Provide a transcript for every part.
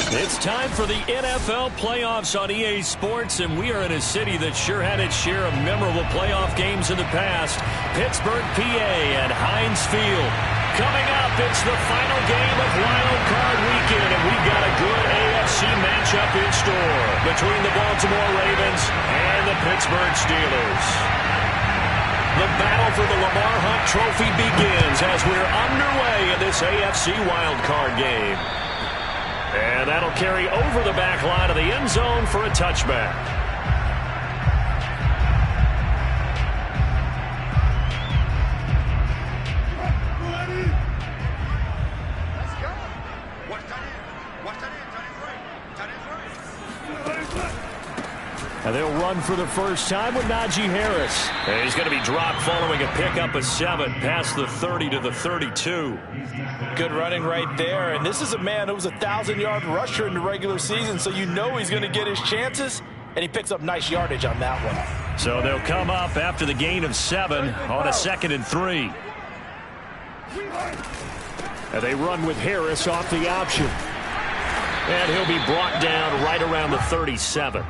It's time for the NFL playoffs on EA Sports, and we are in a city that sure had its share of memorable playoff games in the past. Pittsburgh, PA at Heinz Field. Coming up, it's the final game of Wild Card Weekend, and we've got a good AFC matchup in store between the Baltimore Ravens and the Pittsburgh Steelers. The battle for the Lamar Hunt Trophy begins as we're underway in this AFC Wild Card game. And that'll carry over the back line of the end zone for a touchback. Let's go. Watch that in. Watch that in. Tight end's right. And they'll run for the first time with Najee Harris. And he's going to be dropped following a pickup of 7 past the 30 to the 32. Good running right there. And this is a man who was a 1,000-yard rusher in the regular season, so you know he's going to get his chances, and he picks up nice yardage on that one. So they'll come up after the gain of 7 on a 2nd and 3. And they run with Harris off the option. And he'll be brought down right around the 37.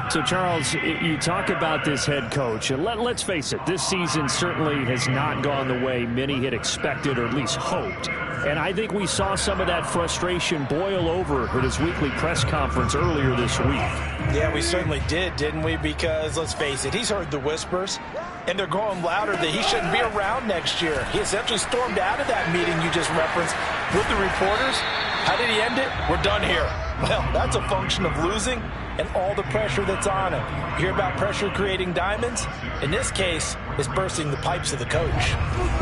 So, Charles, you talk about this head coach, and let's face it, this season certainly has not gone the way many had expected or at least hoped. And I think we saw some of that frustration boil over at his weekly press conference earlier this week. Yeah, we certainly did, didn't we? Because, let's face it, he's heard the whispers, and they're growing louder that he shouldn't be around next year. He essentially stormed out of that meeting you just referenced with the reporters. How did he end it? We're done here. Well, that's a function of losing and all the pressure that's on him. You hear about pressure creating diamonds? In this case, it's bursting the pipes of the coach.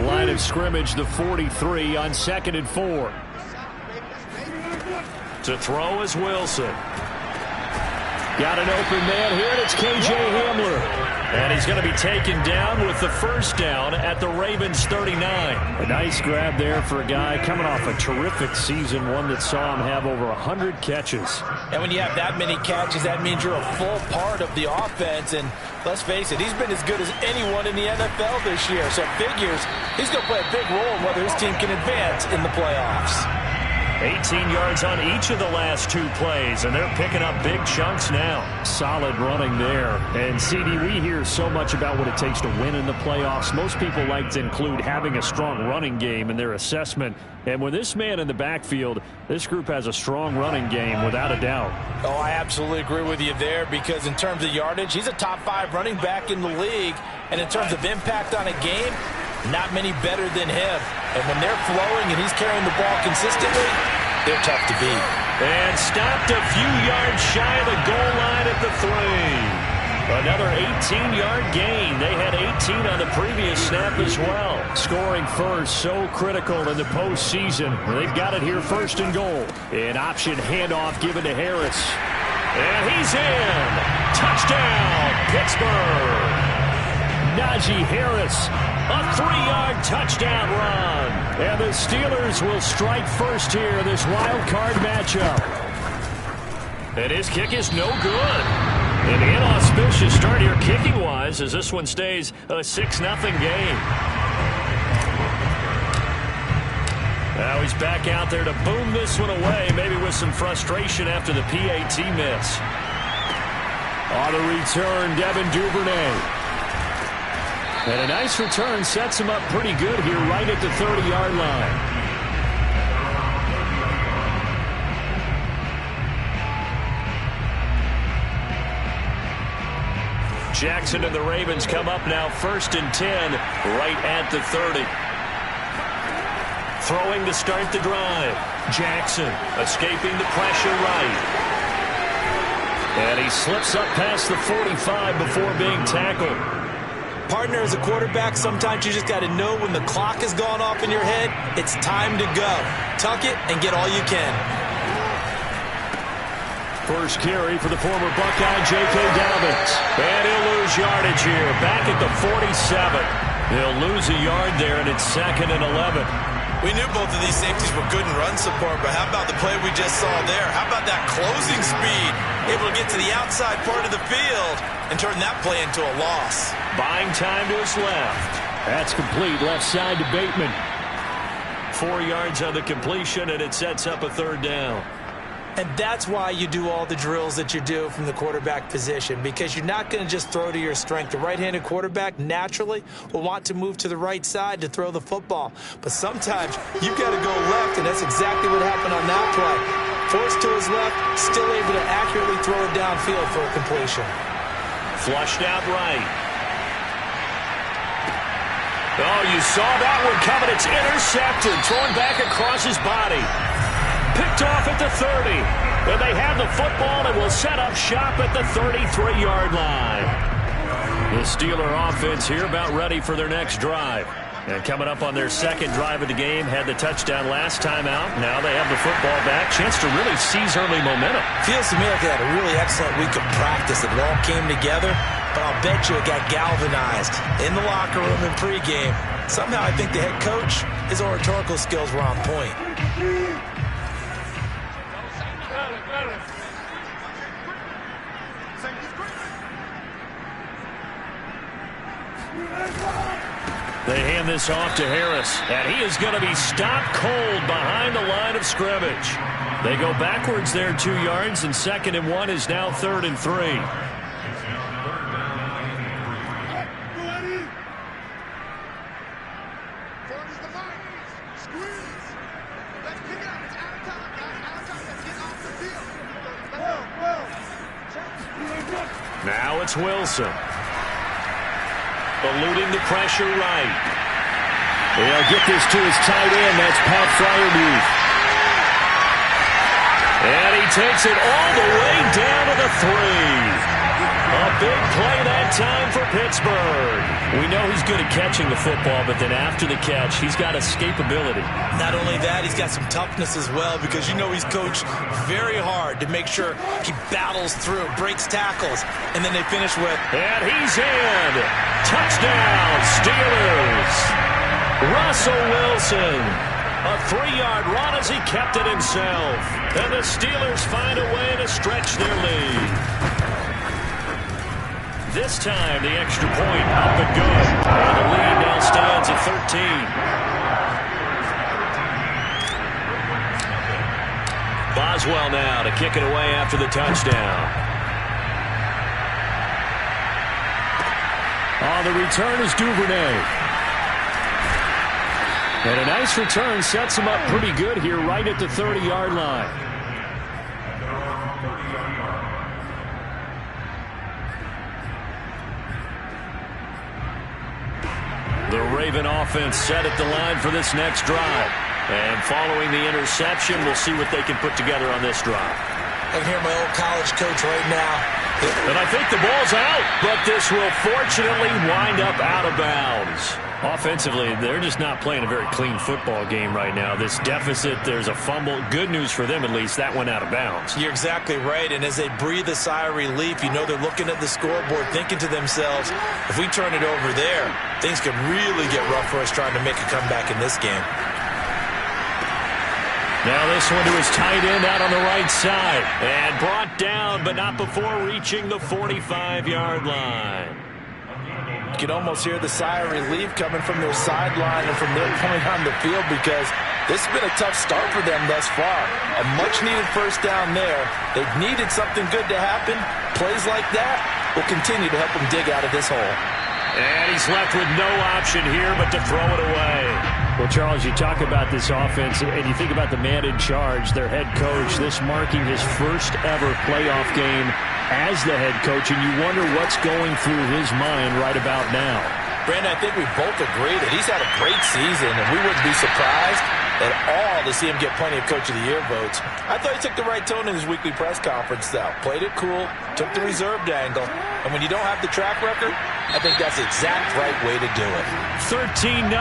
Line of scrimmage, the 43 on 2nd and 4. To throw is Wilson. Got an open man here, and it's K.J. Hamler. And he's going to be taken down with the first down at the Ravens 39. A nice grab there for a guy coming off a terrific season, one that saw him have over 100 catches. And when you have that many catches, that means you're a full part of the offense. And let's face it, he's been as good as anyone in the NFL this year. So it figures he's going to play a big role in whether his team can advance in the playoffs. 18 yards on each of the last 2 plays, and they're picking up big chunks now. Solid running there. And, CD, we hear so much about what it takes to win in the playoffs. Most people like to include having a strong running game in their assessment. And with this man in the backfield, this group has a strong running game without a doubt. Oh, I absolutely agree with you there, because in terms of yardage, he's a top 5 running back in the league. And in terms of impact on a game, not many better than him. And when they're flowing and he's carrying the ball consistently, they're tough to beat. And stopped a few yards shy of the goal line at the 3. Another 18-yard gain. They had 18 on the previous snap as well. Scoring first, so critical in the postseason. They've got it here 1st and goal. An option handoff given to Harris. And he's in. Touchdown, Pittsburgh. Najee Harris, a 3-yard touchdown run. And the Steelers will strike first here in this wild card matchup. And his kick is no good. An inauspicious start here kicking-wise as this one stays a 6-0 game. Now he's back out there to boom this one away, maybe with some frustration after the PAT miss. On the return, Devin Duvernay. And a nice return sets him up pretty good here right at the 30-yard line. Jackson and the Ravens come up now 1st and 10 right at the 30. Throwing to start the drive. Jackson escaping the pressure right. And he slips up past the 45 before being tackled. Partner, as a quarterback, sometimes you just got to know when the clock has gone off in your head, it's time to go. Tuck it and get all you can. First carry for the former Buckeye, J.K. Dobbins. And he'll lose yardage here, back at the 47. He'll lose a yard there, and it's 2nd and 11. We knew both of these safeties were good in run support, but how about the play we just saw there? How about that closing speed? Able to get to the outside part of the field and turn that play into a loss. Buying time to his left. That's complete, left side to Bateman. 4 yards on the completion, and it sets up a 3rd down. And that's why you do all the drills that you do from the quarterback position, because you're not going to just throw to your strength. The right-handed quarterback naturally will want to move to the right side to throw the football. But sometimes you've got to go left, and that's exactly what happened on that play. Forced to his left, still able to accurately throw it downfield for a completion. Flushed out right. Oh, you saw that one coming. It's intercepted. Thrown back across his body. Picked off at the 30. And they have the football and will set up shop at the 33-yard line. The Steeler offense here about ready for their next drive. And coming up on their second drive of the game, had the touchdown last time out. Now they have the football back. Chance to really seize early momentum. Feels to me like they had a really excellent week of practice. It all came together, but I'll bet you it got galvanized in the locker room in pregame. Somehow I think the head coach, his oratorical skills were on point. They hand this off to Harris, and he is going to be stopped cold behind the line of scrimmage. They go backwards there 2 yards, and 2nd and 1 is now 3rd and 3. Now it's Wilson. Eluding the pressure right. They'll get this to his tight end. That's Pat Fryermuth. And he takes it all the way down to the 3. A big play that time for Pittsburgh. We know he's good at catching the football, but then after the catch, he's got escapability. Not only that, he's got some toughness as well, because you know he's coached very hard to make sure he battles through, breaks tackles, and then they finish with... And he's in. Touchdown, Steelers. Russell Wilson. A 3-yard run as he kept it himself. And the Steelers find a way to stretch their lead. This time, the extra point up and good. And the lead now stands at 13. Boswell now to kick it away after the touchdown. The return is Duvernay. And a nice return sets him up pretty good here right at the 30-yard line. The Raven offense set at the line for this next drive. And following the interception, we'll see what they can put together on this drive. I can hear my old college coach right now. And I think the ball's out, but this will fortunately wind up out of bounds. Offensively, they're just not playing a very clean football game right now. This deficit, there's a fumble. Good news for them, at least. That went out of bounds. You're exactly right, and as they breathe a sigh of relief, you know they're looking at the scoreboard, thinking to themselves, if we turn it over there, things could really get rough for us trying to make a comeback in this game. Now this one to his tight end out on the right side. And brought down, but not before reaching the 45-yard line. You can almost hear the sigh of relief coming from their sideline and from their point on the field, because this has been a tough start for them thus far. A much-needed first down there. They've needed something good to happen. Plays like that will continue to help them dig out of this hole. And he's left with no option here but to throw it away. Well, Charles, you talk about this offense, and you think about the man in charge, their head coach, this marking his first ever playoff game as the head coach, and you wonder what's going through his mind right about now. Brandon, I think we both agree that he's had a great season, and we wouldn't be surprised at all to see him get plenty of Coach of the Year votes. I thought he took the right tone in his weekly press conference, though. Played it cool, took the reserved angle, and when you don't have the track record, I think that's the exact right way to do it. 13-0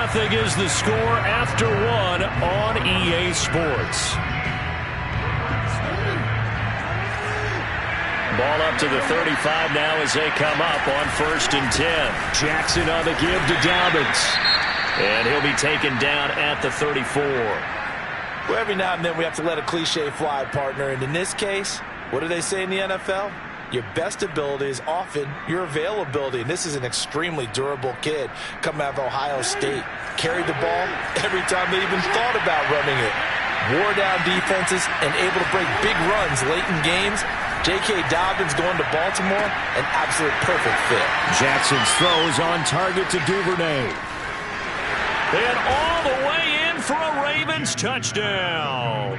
is the score after one on EA Sports. Ball up to the 35 now as they come up on 1st and 10. Jackson on the give to Dobbins. And he'll be taken down at the 34. Well, every now and then we have to let a cliche fly, partner. And in this case, what do they say in the NFL? Your best ability is often your availability. And this is an extremely durable kid coming out of Ohio State. Carried the ball every time they even thought about running it. wore down defenses, and able to break big runs late in games. J.K. Dobbins going to Baltimore, an absolute perfect fit. Jackson's throw is on target to Duvernay. And all the way in for a Ravens touchdown.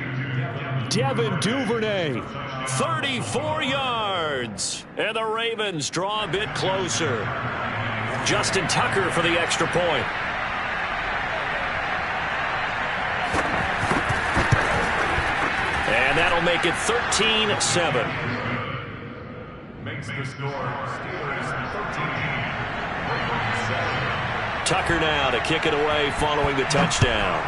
Devin Duvernay. 34 yards. And the Ravens draw a bit closer. Justin Tucker for the extra point. And that'll make it 13-7. Makes the score Steelers 13. Tucker now to kick it away following the touchdown.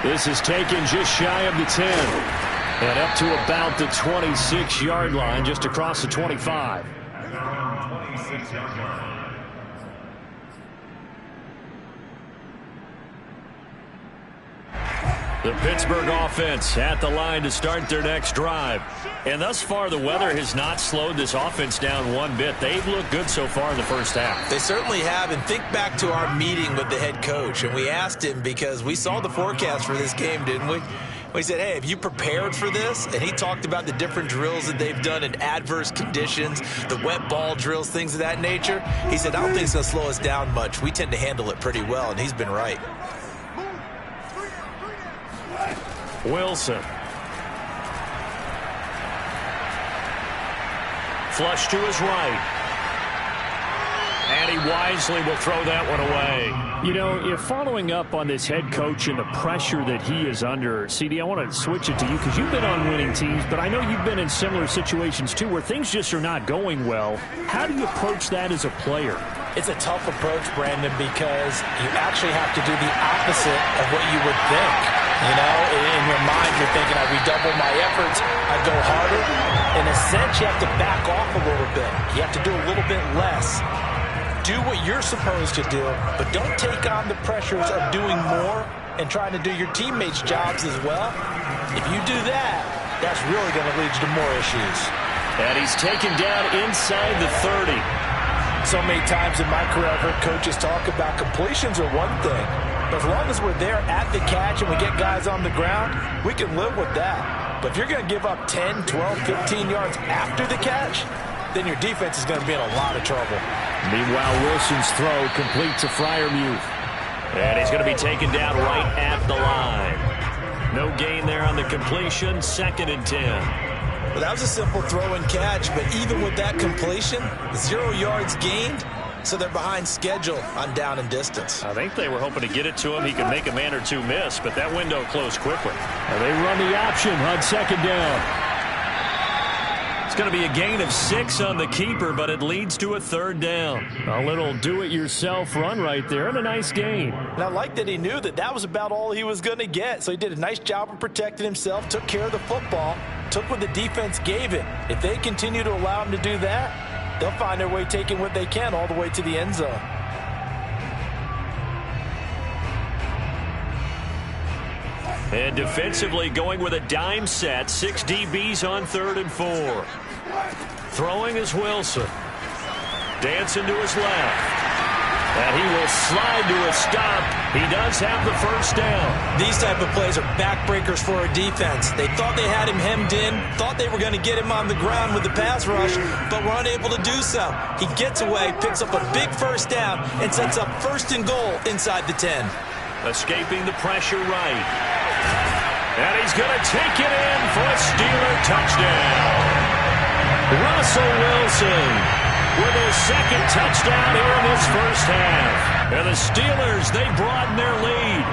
This is taken just shy of the 10. And up to about the 26-yard line, just across the 25. 26-yard line. The Pittsburgh offense at the line to start their next drive. And thus far, the weather has not slowed this offense down one bit. They've looked good so far in the first half. They certainly have. And think back to our meeting with the head coach. And we asked him, because we saw the forecast for this game, didn't we? We said, hey, have you prepared for this? And he talked about the different drills that they've done in adverse conditions, the wet ball drills, things of that nature. He said, I don't think it's going to slow us down much. We tend to handle it pretty well, and he's been right. Wilson. Flush to his right. And he wisely will throw that one away. You know, if following up on this head coach and the pressure that he is under, CD, I want to switch it to you because you've been on winning teams, but I know you've been in similar situations too where things just are not going well. How do you approach that as a player? It's a tough approach, Brandon, because you actually have to do the opposite of what you would think. You know, in your mind, you're thinking, I redouble my efforts, I go harder. In a sense, you have to back off a little bit. You have to do a little bit less. Do what you're supposed to do, but don't take on the pressures of doing more and trying to do your teammates' jobs as well. If you do that, that's really going to lead you to more issues. And he's taken down inside the 30. So many times in my career, I've heard coaches talk about completions are one thing. But as long as we're there at the catch and we get guys on the ground, we can live with that. But if you're going to give up 10, 12, 15 yards after the catch, then your defense is going to be in a lot of trouble. Meanwhile, Wilson's throw complete to Freiermuth. And he's going to be taken down right at the line. No gain there on the completion, 2nd and 10. Well, that was a simple throw and catch, but even with that completion, 0 yards gained, so they're behind schedule on down and distance. I think they were hoping to get it to him. He could make a man or two miss, but that window closed quickly. And they run the option on 2nd down. It's going to be a gain of 6 on the keeper, but it leads to a 3rd down. A little do-it-yourself run right there and a nice gain. And I like that he knew that that was about all he was going to get. So he did a nice job of protecting himself, took care of the football, took what the defense gave him. If they continue to allow him to do that, they'll find their way taking what they can all the way to the end zone. And defensively going with a dime set. 6 DBs on 3rd and 4. Throwing is Wilson. Dancing to his left. And he will slide to a stop. He does have the 1st down. These type of plays are backbreakers for a defense. They thought they had him hemmed in, thought they were going to get him on the ground with the pass rush, but were unable to do so. He gets away, picks up a big 1st down, and sets up 1st and goal inside the 10. Escaping the pressure right. And he's going to take it in for a Steeler touchdown. Russell Wilson with his 2nd touchdown here in this first half. And the Steelers, they broaden their lead.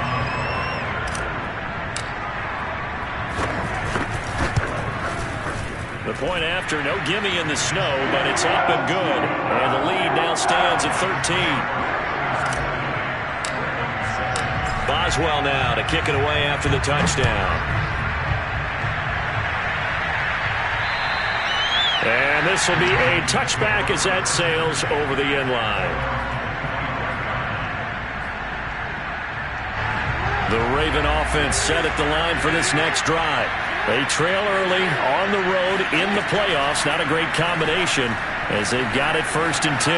The point after, no gimme in the snow, but it's up and good. And the lead now stands at 13. Boswell now to kick it away after the touchdown. And this will be a touchback as that sails over the end line. The Raven offense set at the line for this next drive. They trail early on the road in the playoffs. Not a great combination as they've got it 1st and 10.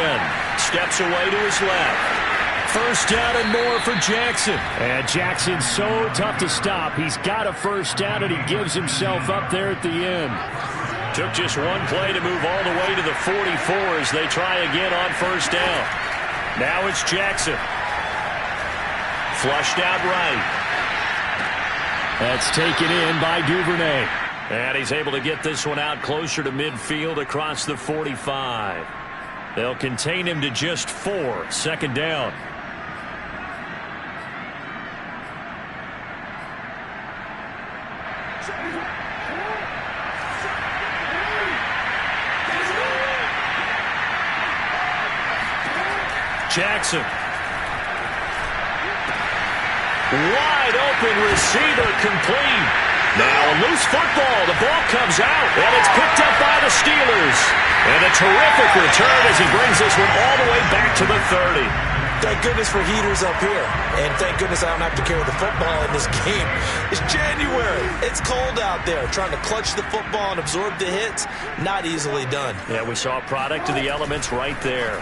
Steps away to his left. first down and more for Jackson. And Jackson's so tough to stop. He's got a first down, and he gives himself up there at the end. Took just one play to move all the way to the 44 as they try again on first down. Now it's Jackson. Flushed out right. That's taken in by Duvernay. And he's able to get this one out closer to midfield across the 45. They'll contain him to just 4. Second down. Jackson. Wide open receiver complete. Now a loose football. The ball comes out, and it's picked up by the Steelers. And a terrific return as he brings this one all the way back to the 30. Thank goodness for heaters up here. And thank goodness I don't have to carry the football in this game. It's January. It's cold out there. Trying to clutch the football and absorb the hits, not easily done. Yeah, we saw a product of the elements right there.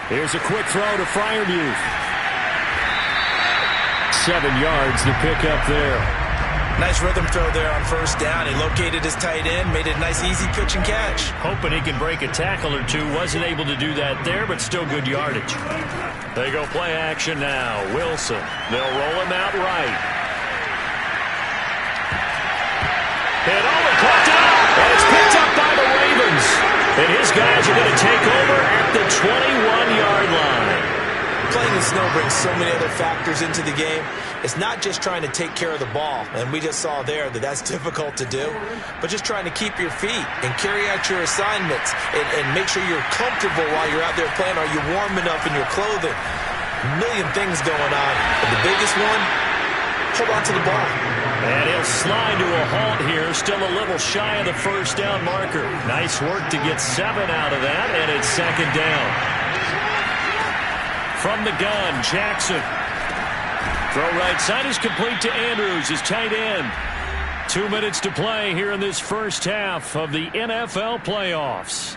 Here's a quick throw to Freiermuth. 7 yards to pick up there. Nice rhythm throw there on first down. He located his tight end, made it a nice easy pitch and catch. Hoping he can break a tackle or two. Wasn't able to do that there, but still good yardage. They go play action now. Wilson. They'll roll him out right. And caught out. And it's picked up by the Ravens. And his guys are going to take over at the 21-yard line. Playing in snow brings so many other factors into the game. It's not just trying to take care of the ball, and we just saw there that that's difficult to do, but just trying to keep your feet and carry out your assignments and make sure you're comfortable while you're out there playing. Are you warm enough in your clothing? A million things going on, but the biggest one, hold on to the ball. And he'll slide to a halt here, still a little shy of the first down marker. Nice work to get 7 out of that, and it's second down. From the gun, Jackson. Throw right side is complete to Andrews, his tight end. 2 minutes to play here in this first half of the NFL playoffs.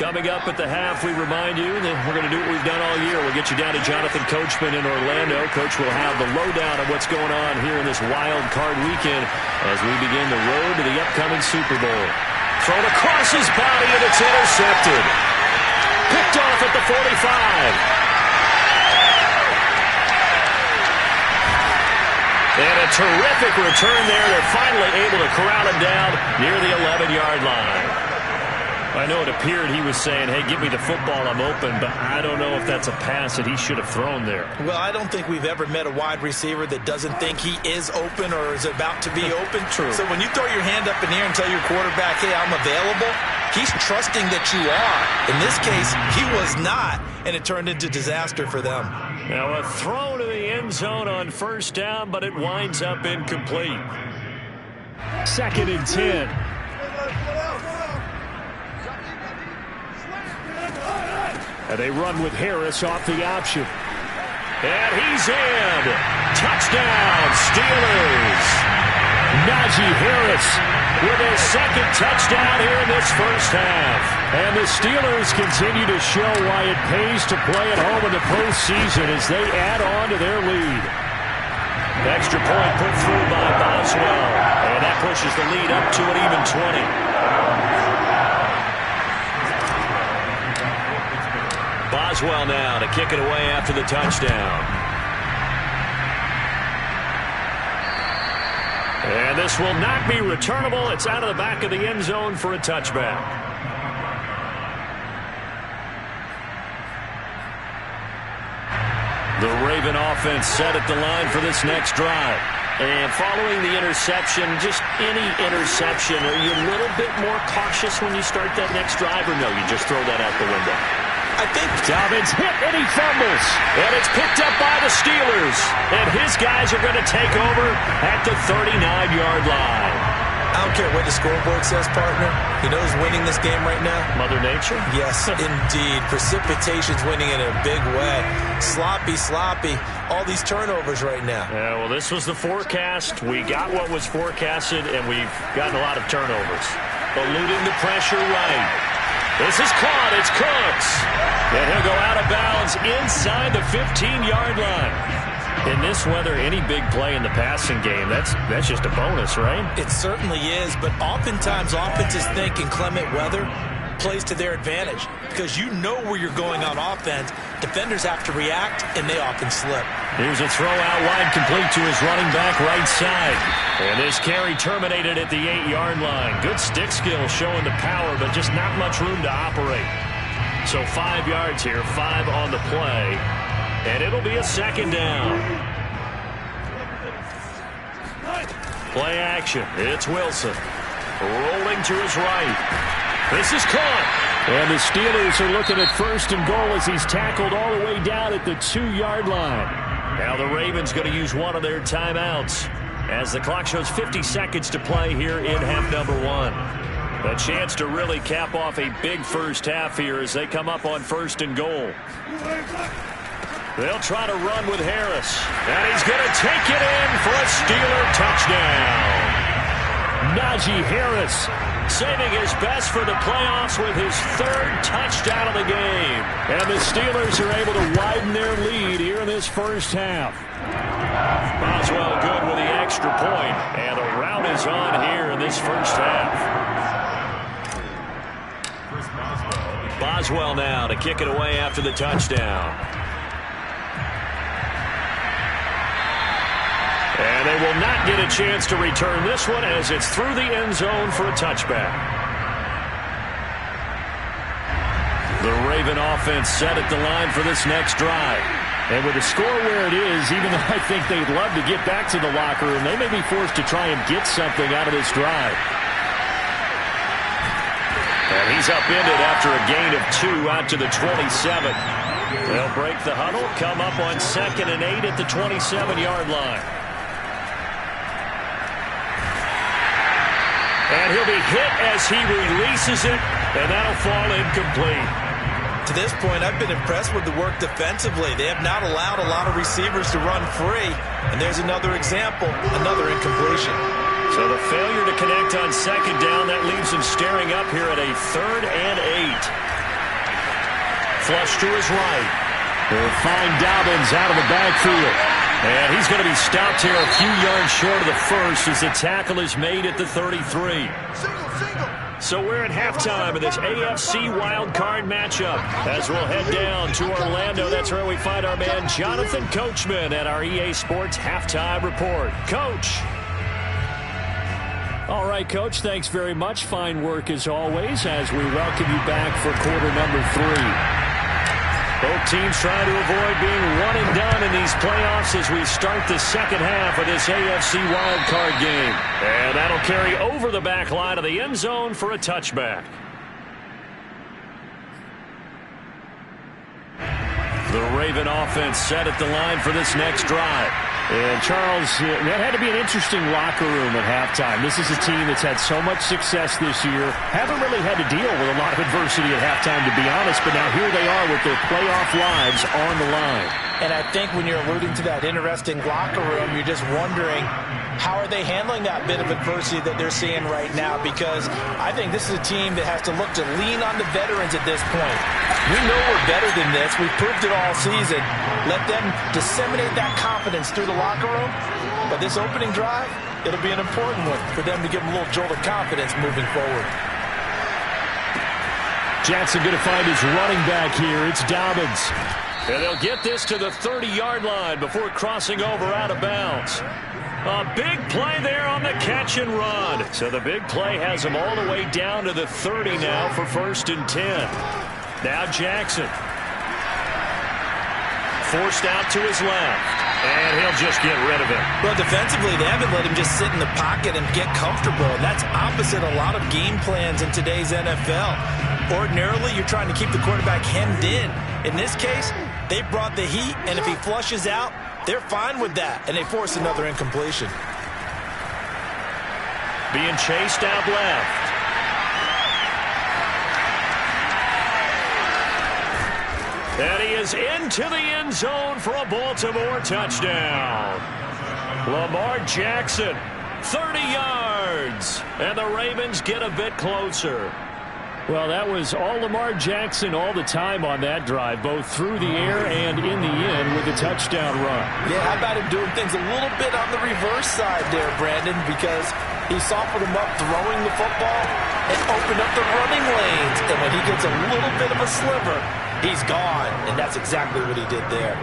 Coming up at the half, we remind you that we're going to do what we've done all year. We'll get you down to Jonathan Coachman in Orlando. Coach will have the lowdown of what's going on here in this wild card weekend as we begin the road to the upcoming Super Bowl. Thrown across his body, and it's intercepted. Picked off at the 45. And a terrific return there. They're finally able to corral him down near the 11-yard line. I know it appeared he was saying, hey, give me the football, I'm open, but I don't know if that's a pass that he should have thrown there. Well, I don't think we've ever met a wide receiver that doesn't think he is open or is about to be open. True. So when you throw your hand up in the air and tell your quarterback, hey, I'm available, he's trusting that you are. In this case, he was not, and it turned into disaster for them. Now a throw to the end zone on first down, but it winds up incomplete. 2nd and 10. And they run with Harris off the option. And he's in. Touchdown, Steelers. Najee Harris with his second touchdown here in this first half. And the Steelers continue to show why it pays to play at home in the postseason as they add on to their lead. Extra point put through by Boswell. And that pushes the lead up to an even 20. Boswell now to kick it away after the touchdown. And this will not be returnable. It's out of the back of the end zone for a touchback. The Raven offense set at the line for this next drive. And following the interception, just any interception, are you a little bit more cautious when you start that next drive, or no, you just throw that out the window? I think Dobbins hit and he fumbles. And it's picked up by the Steelers. And his guys are going to take over at the 39-yard line. I don't care what the scoreboard says, partner. You know who's winning this game right now? Mother Nature? Yes, indeed. Precipitation's winning in a big way. Sloppy. All these turnovers right now. Yeah, well, this was the forecast. We got what was forecasted, and we've gotten a lot of turnovers. Eluding the pressure right. This is caught. It's Cooks. And he'll go out of bounds inside the 15-yard line. In this weather, any big play in the passing game, that's just a bonus, right? It certainly is, but oftentimes offenses think inclement weather plays to their advantage because you know where you're going on offense. Defenders have to react, and they often slip. Here's a throw out wide, complete to his running back right side. And this carry terminated at the 8-yard line. Good stick skill showing the power, but just not much room to operate. So 5 yards here, 5 on the play. And it'll be a second down. Play action. It's Wilson. Rolling to his right. This is caught. And the Steelers are looking at first and goal as he's tackled all the way down at the 2-yard line. Now the Ravens going to use one of their timeouts as the clock shows 50 seconds to play here in half number 1. A chance to really cap off a big first half here as they come up on first and goal. They'll try to run with Harris. And he's going to take it in for a Steeler touchdown. Najee Harris saving his best for the playoffs with his 3rd touchdown of the game. And the Steelers are able to widen their lead here in this first half. Boswell good with the extra point. And the rout is on here in this first half. Boswell now to kick it away after the touchdown. And they will not get a chance to return this one as it's through the end zone for a touchback. The Raven offense set at the line for this next drive. And with the score where it is, even though I think they'd love to get back to the locker room, they may be forced to try and get something out of this drive. And he's upended after a gain of 2 out to the 27. They'll break the huddle, come up on 2nd and 8 at the 27-yard line. And he'll be hit as he releases it, and that'll fall incomplete. To this point, I've been impressed with the work defensively. They have not allowed a lot of receivers to run free. And there's another example, another incompletion. So the failure to connect on 2nd down, that leaves him staring up here at a 3rd and 8. Flush to his right. They'll find Dobbins out of the backfield. And he's going to be stopped here a few yards short of the first as the tackle is made at the 33. So we're at halftime of this AFC wildcard matchup as we'll head down to Orlando. That's where we find our man Jonathan Coachman at our EA Sports Halftime Report. Coach. All right, Coach, thanks very much. Fine work as always as we welcome you back for quarter number 3. Both teams trying to avoid being one and done in these playoffs as we start the second half of this AFC wildcard game. And that'll carry over the back line of the end zone for a touchback. The Raven offense set at the line for this next drive. And, Charles, that had to be an interesting locker room at halftime. This is a team that's had so much success this year. Haven't really had to deal with a lot of adversity at halftime, to be honest. But now here they are with their playoff lives on the line. And I think when you're alluding to that interesting locker room, you're just wondering, how are they handling that bit of adversity that they're seeing right now? Because I think this is a team that has to look to lean on the veterans at this point. We know we're better than this. We've proved it all season. Let them disseminate that confidence through the locker room. But this opening drive, it'll be an important one for them to give them a little jolt of confidence moving forward. Jackson going to find his running back here. It's Dobbins. And they'll get this to the 30-yard line before crossing over out of bounds. A big play there on the catch and run. So the big play has him all the way down to the 30 now for 1st and 10. Now Jackson. Forced out to his left. And he'll just get rid of it. Well, defensively, they haven't let him just sit in the pocket and get comfortable. And that's opposite a lot of game plans in today's NFL. Ordinarily, you're trying to keep the quarterback hemmed in. In this case, they brought the heat, and if he flushes out, they're fine with that, and they force another incompletion. Being chased out left. And he is into the end zone for a Baltimore touchdown. Lamar Jackson, 30 yards. And the Ravens get a bit closer. Well, that was all Lamar Jackson all the time on that drive, both through the air and in the end with a touchdown run. Yeah, how about him doing things a little bit on the reverse side there, Brandon, because he softened him up throwing the football and opened up the running lanes. And when he gets a little bit of a sliver, he's gone. And that's exactly what he did there.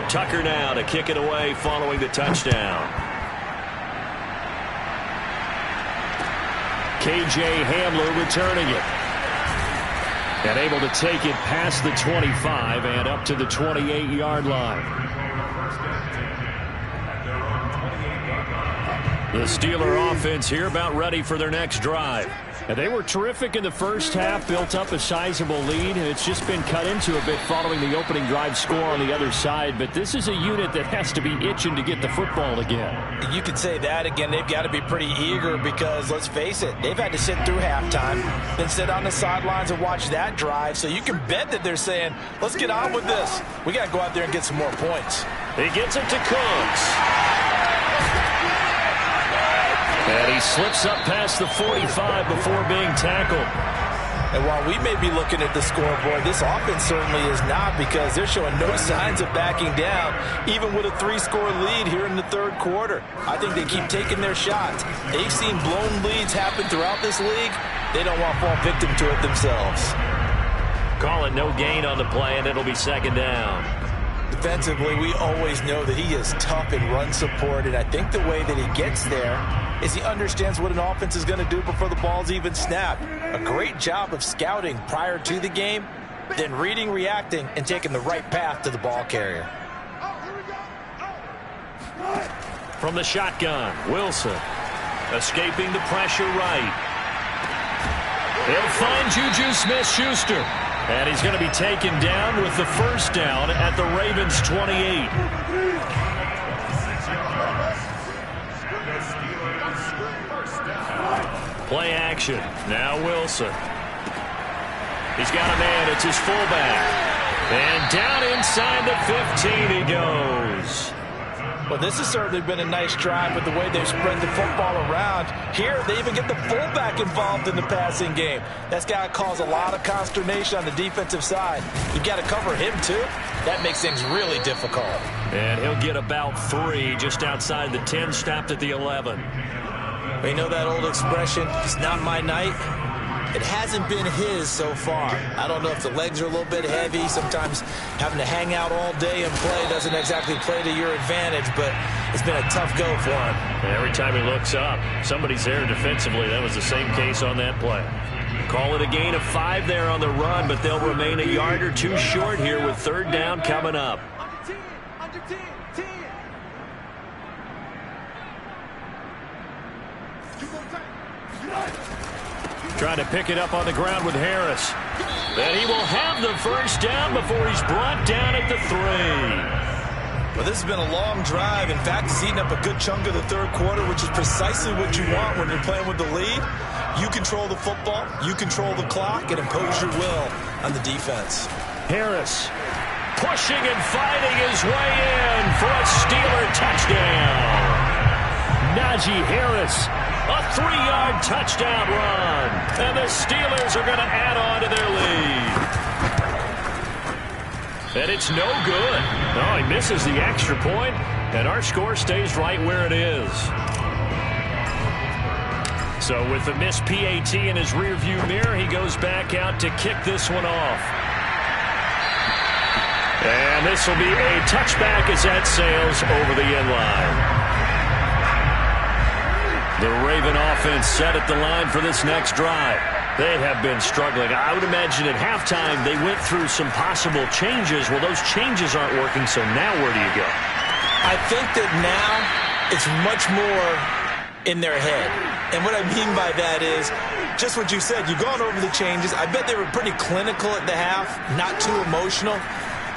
Tucker now to kick it away following the touchdown. K.J. Hamler returning it. And able to take it past the 25 and up to the 28-yard line. The Steeler offense here about ready for their next drive. And they were terrific in the first half, built up a sizable lead, and it's just been cut into a bit following the opening drive score on the other side. But this is a unit that has to be itching to get the football again. You could say that again. They've got to be pretty eager because, let's face it, they've had to sit through halftime, then sit on the sidelines and watch that drive. So you can bet that they're saying, let's get on with this. We got to go out there and get some more points. He gets it to Cooks. And he slips up past the 45 before being tackled. And while we may be looking at the scoreboard, this offense certainly is not, because they're showing no signs of backing down, even with a 3-score lead here in the third quarter. I think they keep taking their shots. They've seen blown leads happen throughout this league. They don't want to fall victim to it themselves. Calling no gain on the play, and it'll be second down. Defensively, we always know that he is tough in run support, and I think the way that he gets there is he understands what an offense is going to do before the ball's even snapped. A great job of scouting prior to the game, then reading, reacting, and taking the right path to the ball carrier. From the shotgun, Wilson escaping the pressure right. He'll find Juju Smith-Schuster. And he's going to be taken down with the first down at the Ravens' 28. Play action. Now Wilson. He's got a man. It's his fullback. And down inside the 15 he goes. Well, this has certainly been a nice drive with the way they've spread the football around. Here, they even get the fullback involved in the passing game. That's got to cause a lot of consternation on the defensive side. You've got to cover him, too. That makes things really difficult. And he'll get about 3 just outside the 10, stopped at the 11. You know that old expression, it's not my night? It hasn't been his so far. I don't know if the legs are a little bit heavy. Sometimes having to hang out all day and play doesn't exactly play to your advantage, but it's been a tough go for him. And every time he looks up, somebody's there defensively. That was the same case on that play. Call it a gain of 5 there on the run, but they'll remain a yard or 2 short here with third down coming up. Trying to pick it up on the ground with Harris. And he will have the first down before he's brought down at the 3. Well, this has been a long drive. In fact, it's eaten up a good chunk of the third quarter, which is precisely what you want when you're playing with the lead. You control the football, you control the clock, and impose your will on the defense. Harris pushing and fighting his way in for a Steeler touchdown. Najee Harris. A 3-yard touchdown run. And the Steelers are going to add on to their lead. And it's no good. No, he misses the extra point, and our score stays right where it is. So with the missed PAT in his rearview mirror, he goes back out to kick this one off. And this will be a touchback as that sails over the end line. The Raven offense set at the line for this next drive. They have been struggling. I would imagine at halftime they went through some possible changes. Well, those changes aren't working, so now where do you go? I think that now it's much more in their head. And what I mean by that is just what you said. You've gone over the changes. I bet they were pretty clinical at the half, not too emotional.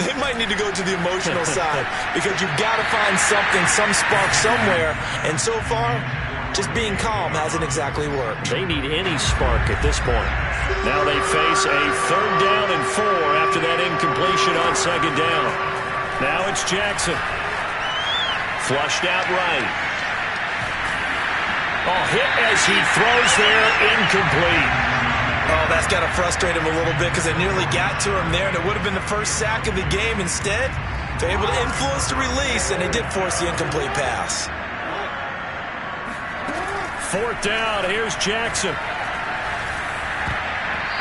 They might need to go to the emotional side because you've got to find something, some spark somewhere. And so far, just being calm hasn't exactly worked. They need any spark at this point. Now they face a third down and 4 after that incompletion on second down. Now it's Jackson. Flushed out right. Oh, hit as he throws there, incomplete. Oh, that's got to frustrate him a little bit because they nearly got to him there, and it would have been the first sack of the game. Instead, they're able to influence the release, and they did force the incomplete pass. 4th down, here's Jackson.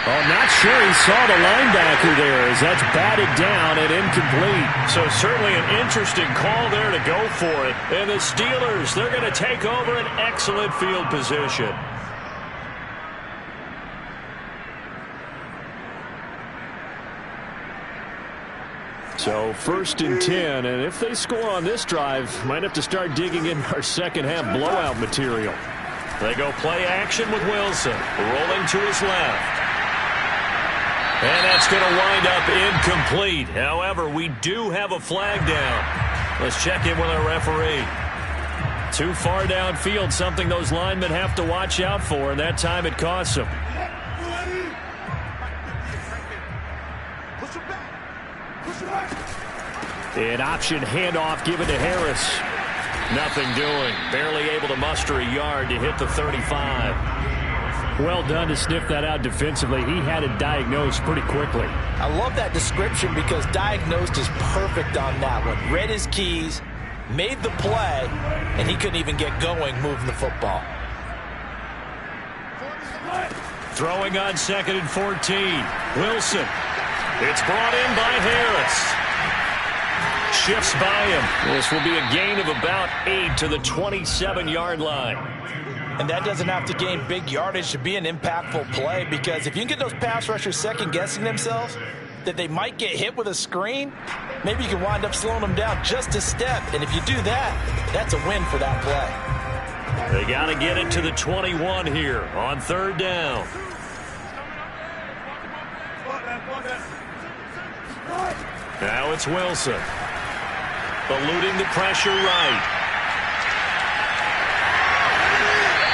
Oh, not sure he saw the linebacker there as that's batted down and incomplete. So certainly an interesting call there to go for it. And the Steelers, they're going to take over an excellent field position. So 1st and 10, and if they score on this drive, might have to start digging in our second half blowout material. They go play action with Wilson, rolling to his left. And that's going to wind up incomplete. However, we do have a flag down. Let's check in with our referee. Too far downfield, something those linemen have to watch out for, and that time it costs them. An option handoff given to Harris. Nothing doing. Barely able to muster a yard to hit the 35. Well done to sniff that out defensively. He had it diagnosed pretty quickly. I love that description because diagnosed is perfect on that one. Read his keys, made the play, and he couldn't even get going moving the football. Throwing on 2nd and 14. Wilson. It's brought in by Harris. Shifts by him. This will be a gain of about 8 to the 27-yard line. And that doesn't have to gain big yardage to be an impactful play, because if you can get those pass rushers second-guessing themselves that they might get hit with a screen, maybe you can wind up slowing them down just a step. And if you do that, that's a win for that play. They got to get it to the 21 here on 3rd down. Now it's Wilson. Eluding the pressure right.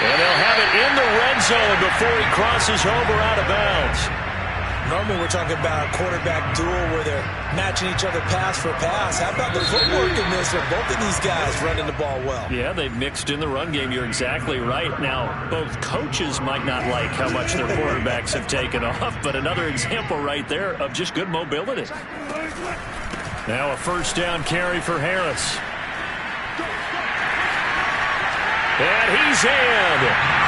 And they'll have it in the red zone before he crosses over out of bounds. Normally we're talking about a quarterback duel where they're matching each other pass for pass. How about the footwork in this one? Both of these guys running the ball well. Yeah, they've mixed in the run game. You're exactly right. Now, both coaches might not like how much their quarterbacks have taken off, but another example right there of just good mobility. Now a 1st down carry for Harris. And he's in.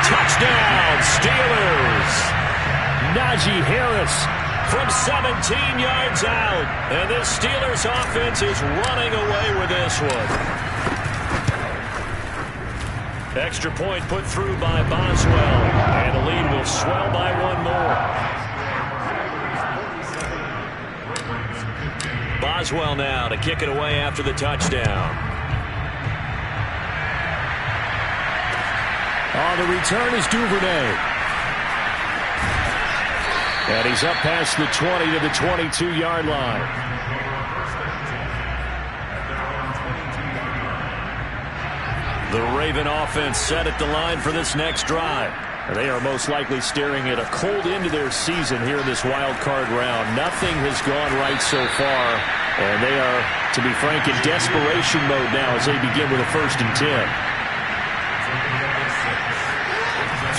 Touchdown, Steelers. Najee Harris from 17 yards out. And this Steelers offense is running away with this one. Extra point put through by Boswell. And the lead will swell by 1 more. Boswell now to kick it away after the touchdown. On the return is Duvernay. And he's up past the 20 to the 22-yard line. The Raven offense set at the line for this next drive. They are most likely staring at a cold end to their season here in this wild card round. Nothing has gone right so far, and they are, to be frank, in desperation mode now as they begin with a 1st and 10.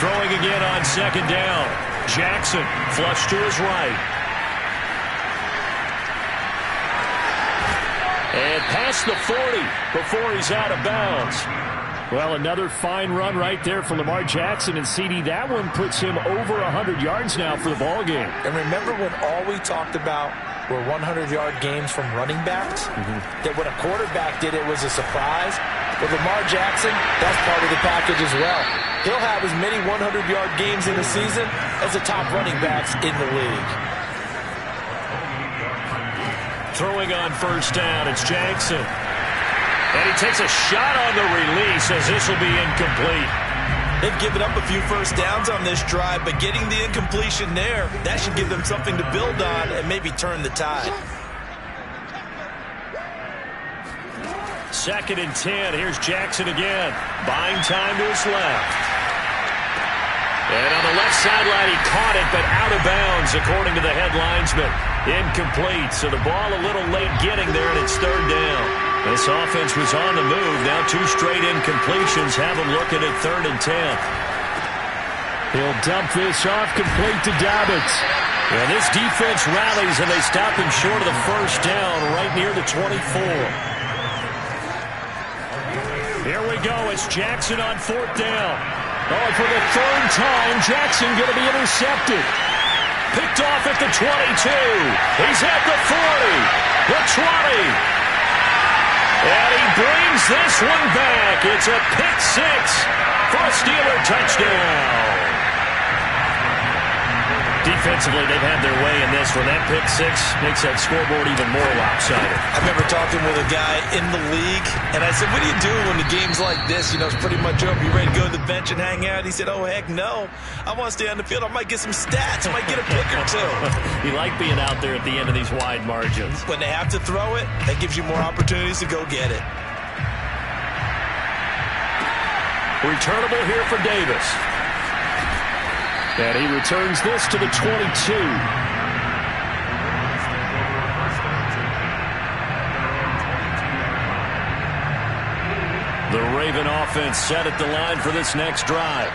Throwing again on 2nd down. Jackson flush to his right. And past the 40 before he's out of bounds. Well, another fine run right there for Lamar Jackson, and CD, that one puts him over 100 yards now for the ball game. And remember when all we talked about were 100-yard games from running backs? That when a quarterback did it was a surprise. With Lamar Jackson, that's part of the package as well. He'll have as many 100-yard games in the season as the top running backs in the league. Throwing on 1st down, it's Jackson. And he takes a shot on the release as this will be incomplete. They've given up a few 1st downs on this drive, but getting the incompletion there, that should give them something to build on and maybe turn the tide. 2nd and 10. Here's Jackson again. Buying time to his left. And on the left sideline, he caught it, but out of bounds, according to the head linesman. Incomplete, so the ball a little late getting there, and it's 3rd down. This offense was on the move. Now 2 straight incompletions have them looking at 3rd and 10. He'll dump this off complete to Dobbins. Yeah, this defense rallies, and they stop him short of the first down right near the 24. Here we go. It's Jackson on 4th down. Oh, for the 3rd time, Jackson going to be intercepted. Picked off at the 22. He's at the 40. The 20. And he brings this one back. It's a pick 6 for a Steeler touchdown. Defensively, they've had their way in this one. That pick 6 makes that scoreboard even more lopsided. I remember talking with a guy in the league, and I said, what do you do when the game's like this? You know, it's pretty much over. You ready to go to the bench and hang out? He said, oh, heck no. I want to stay on the field. I might get some stats. I might get a pick or 2. You like being out there at the end of these wide margins. When they have to throw it, that gives you more opportunities to go get it. Returnable here for Davis. And he returns this to the 22. The Raven offense set at the line for this next drive.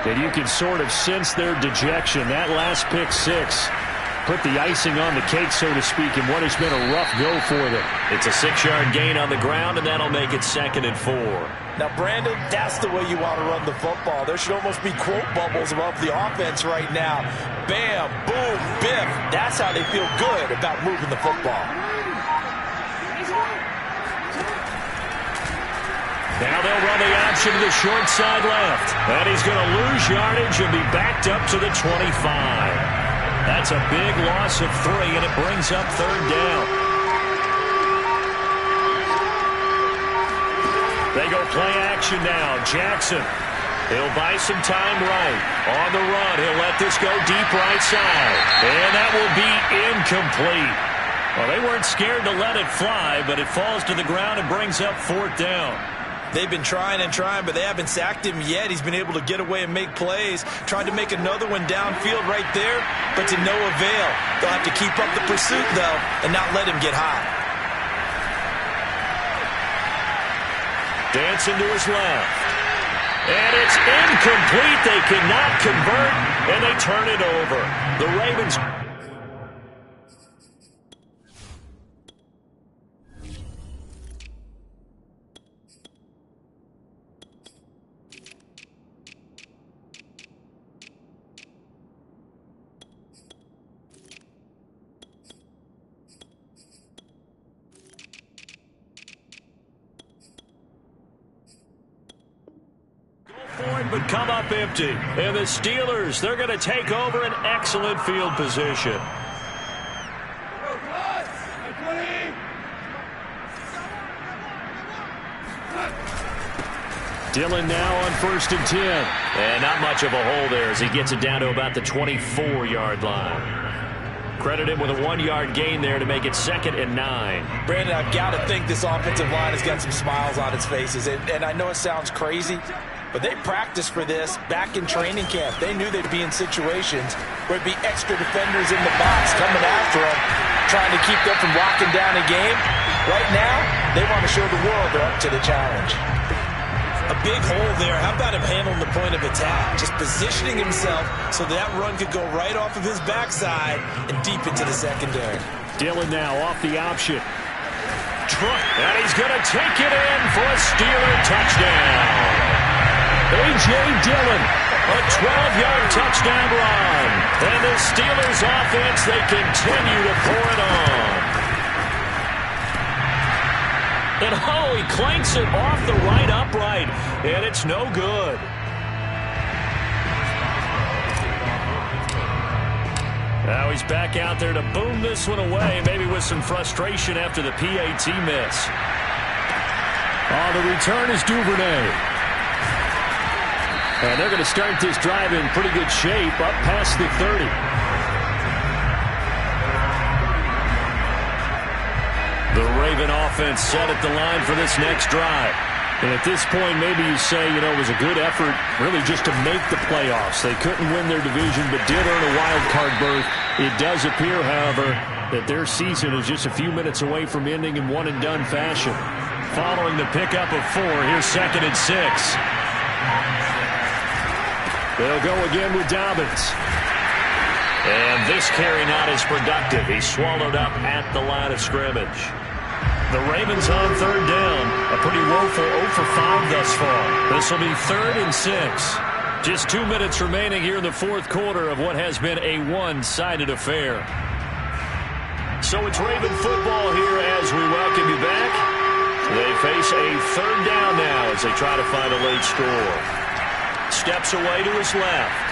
And you can sort of sense their dejection. That last pick 6 put the icing on the cake, so to speak, in what has been a rough go for them. It's a 6-yard gain on the ground, and that'll make it 2nd and 4. Now, Brandon, that's the way you want to run the football. There should almost be quote bubbles above the offense right now. Bam, boom, biff. That's how they feel good about moving the football. Now they'll run the option to the short side left. And he's going to lose yardage and be backed up to the 25. That's a big loss of 3, and it brings up 3rd down. They go play action now. Jackson. He'll buy some time right. On the run, he'll let this go deep right side. And that will be incomplete. Well, they weren't scared to let it fly, but it falls to the ground and brings up 4th down. They've been trying and trying, but they haven't sacked him yet. He's been able to get away and make plays. Tried to make another one downfield right there, but to no avail. They'll have to keep up the pursuit, though, and not let him get hot. Dancing to his left. And it's incomplete. They cannot convert, and they turn it over. The Ravens... but come up empty. And the Steelers, they're going to take over an excellent field position. Dillon now on 1st and 10. And not much of a hole there as he gets it down to about the 24-yard line. Credit him with a 1-yard gain there to make it 2nd and 9. Brandon, I've got to think this offensive line has got some smiles on its faces. And I know it sounds crazy, but they practiced for this back in training camp. They knew they'd be in situations where it'd be extra defenders in the box coming after them, trying to keep them from locking down a game. Right now, they want to show the world they're up to the challenge. A big hole there. How about him handling the point of attack? Just positioning himself so that run could go right off of his backside and deep into the secondary. Dillon now off the option. And he's going to take it in for a Steeler touchdown. A.J. Dillon, a 12-yard touchdown run. And the Steelers offense, they continue to pour it on. And oh, he clanks it off the right upright, and it's no good. Now he's back out there to boom this one away, maybe with some frustration after the PAT miss. Oh, the return is Duvernay. And they're going to start this drive in pretty good shape, up past the 30. The Raven offense set at the line for this next drive. And at this point, maybe you say, you know, it was a good effort really just to make the playoffs. They couldn't win their division, but did earn a wild card berth. It does appear, however, that their season is just a few minutes away from ending in one-and-done fashion. following the pickup of 4. Here's 2nd and 6. They'll go again with Dobbins. And this carry not as productive. He's swallowed up at the line of scrimmage. The Ravens on 3rd down. A pretty woeful 0 for 5 thus far. This will be 3rd and 6. Just 2 minutes remaining here in the 4th quarter of what has been a one-sided affair. So it's Raven football here as we welcome you back. They face a 3rd down now as they try to find a late score. Steps away to his left.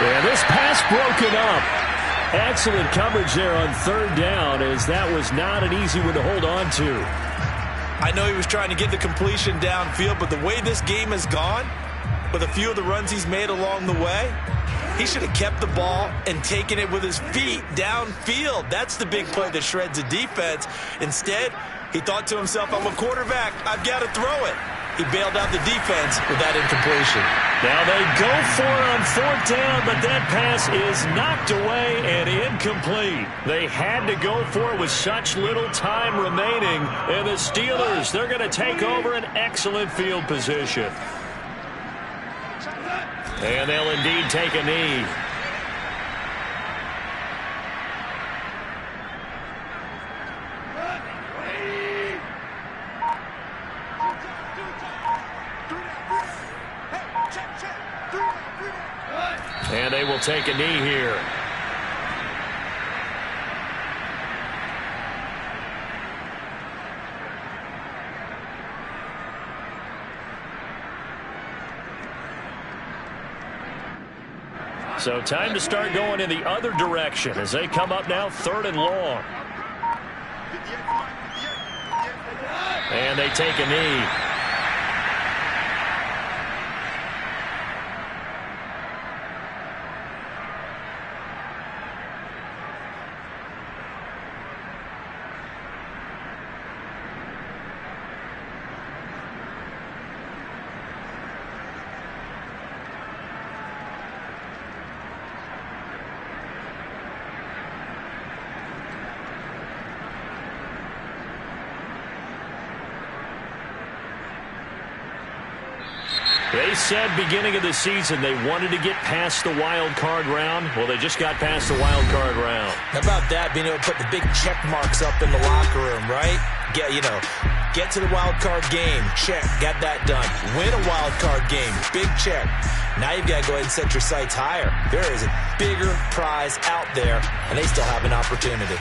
And this pass broken up. Excellent coverage there on 3rd down, as that was not an easy one to hold on to. I know he was trying to get the completion downfield, but the way this game has gone, with a few of the runs he's made along the way, he should have kept the ball and taken it with his feet downfield. That's the big play that shreds a defense. Instead, he thought to himself, I'm a quarterback, I've got to throw it. He bailed out the defense with that incompletion. Now they go for it on 4th down, but that pass is knocked away and incomplete. They had to go for it with such little time remaining. And the Steelers, they're going to take over an excellent field position. And they'll indeed take a knee. And they will take a knee here. So time to start going in the other direction as they come up now 3rd and long. And they take a knee. They said beginning of the season they wanted to get past the wild card round. Well, they just got past the wild card round. How about that, being able to put the big check marks up in the locker room, right? Get to the wild card game. Check. Got that done. Win a wild card game. Big check. Now you've got to go ahead and set your sights higher. There is a bigger prize out there, and they still have an opportunity.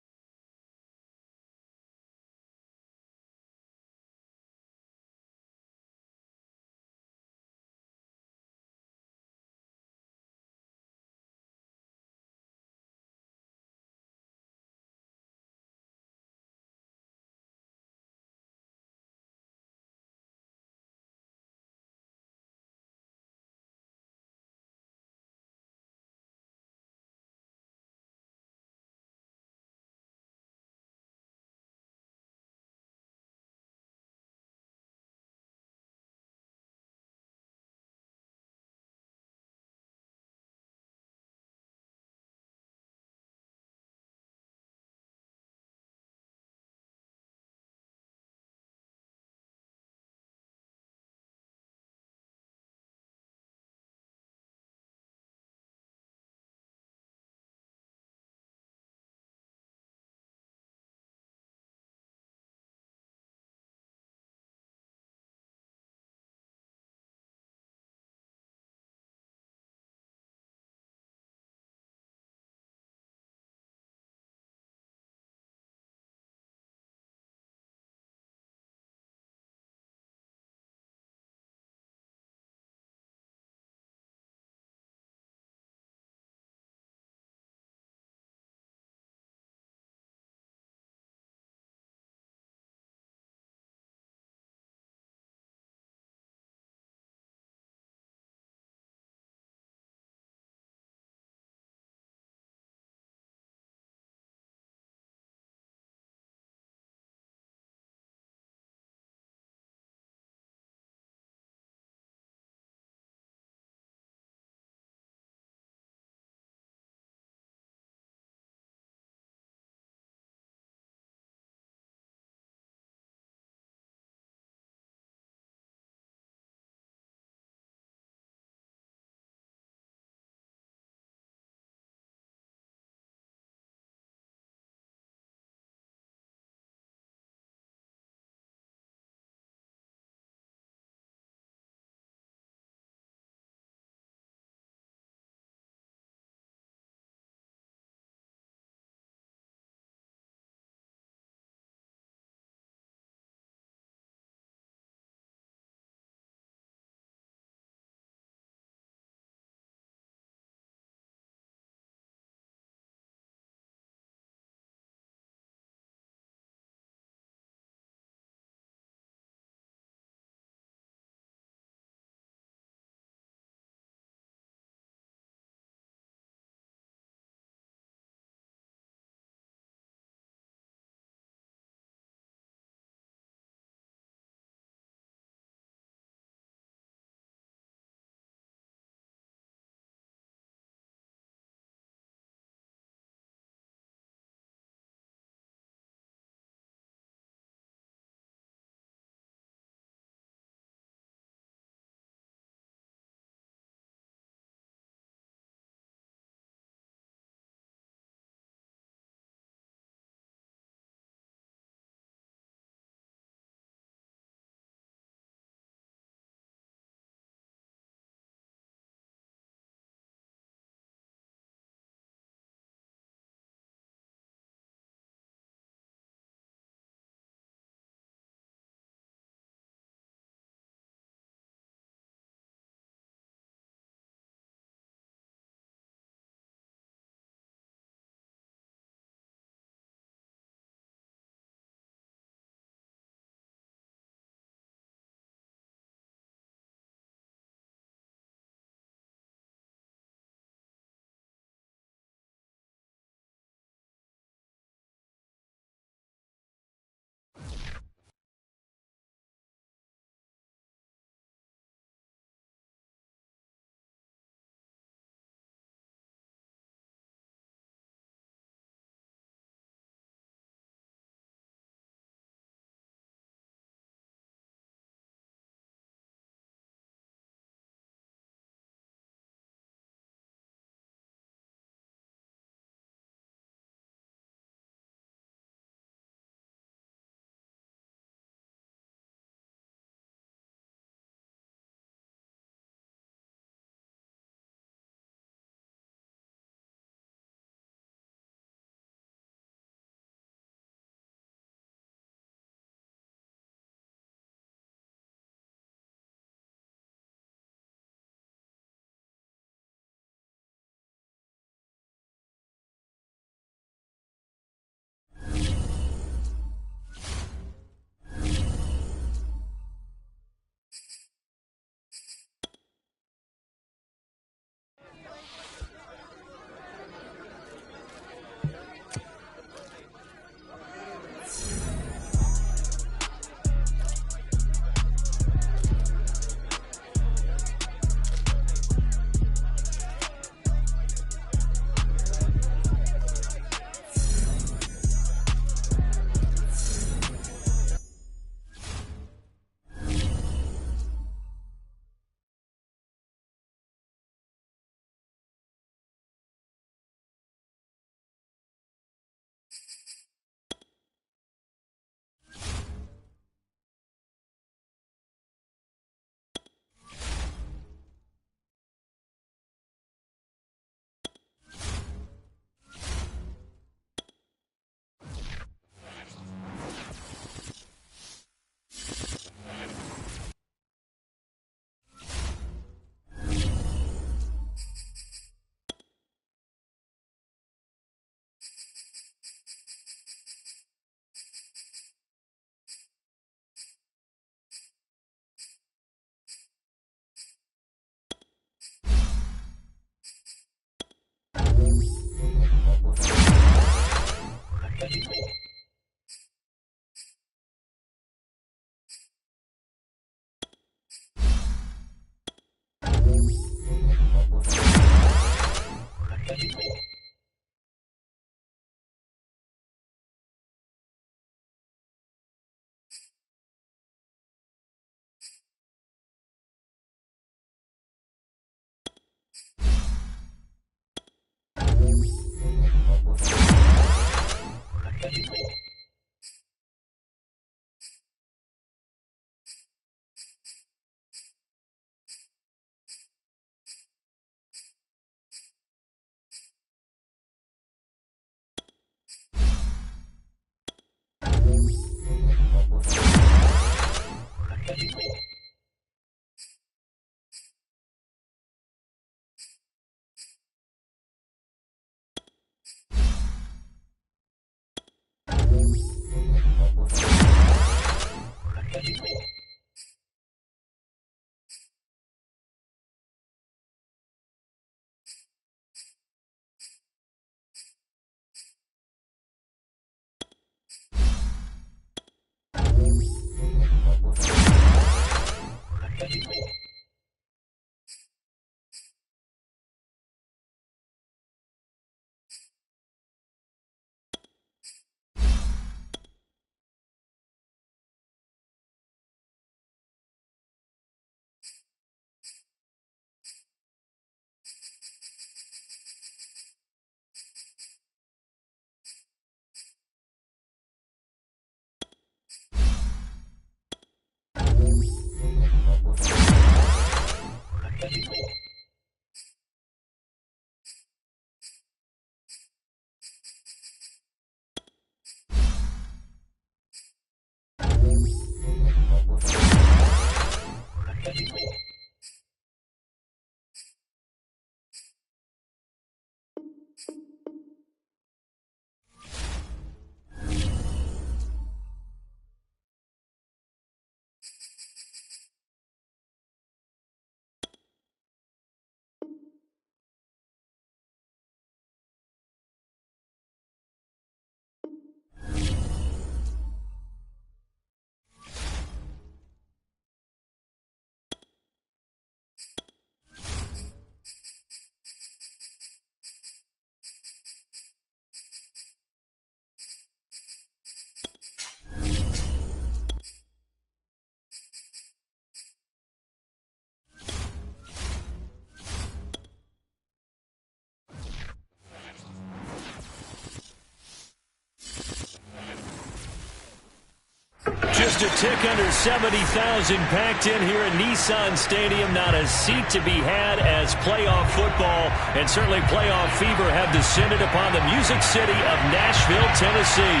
Just a tick under 70,000 packed in here at Nissan Stadium. Not a seat to be had as playoff football and certainly playoff fever have descended upon the Music City of Nashville, Tennessee.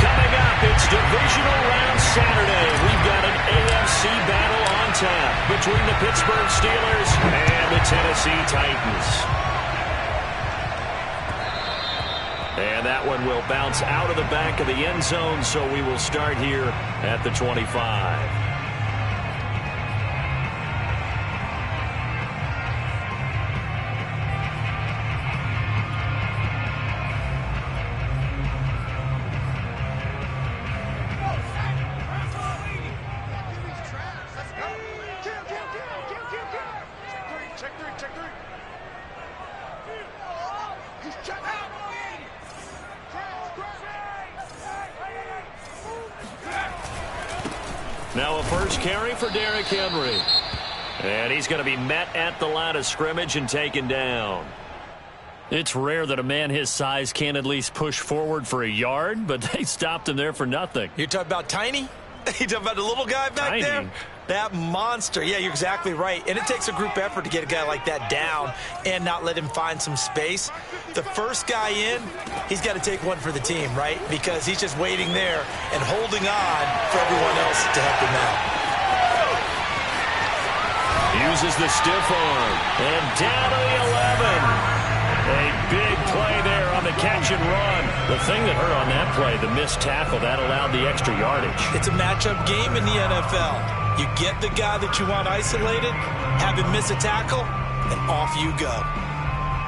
Coming up, it's Divisional Round Saturday. We've got an AFC battle on tap between the Pittsburgh Steelers and the Tennessee Titans. And that one will bounce out of the back of the end zone, so we will start here at the 25. Now a first carry for Derrick Henry. And he's going to be met at the line of scrimmage and taken down. It's rare that a man his size can't at least push forward for a yard, but they stopped him there for nothing. You're talking about Tiny? You talking about the little guy back there? That monster. Yeah, you're exactly right. And it takes a group effort to get a guy like that down and not let him find some space. The first guy in, he's got to take one for the team, right? Because he's just waiting there and holding on for everyone else to help him out. Uses the stiff arm. And down to the 11. A big play there on the catch and run. The thing that hurt on that play, the missed tackle, that allowed the extra yardage. It's a matchup game in the NFL. You get the guy that you want isolated, have him miss a tackle, and off you go.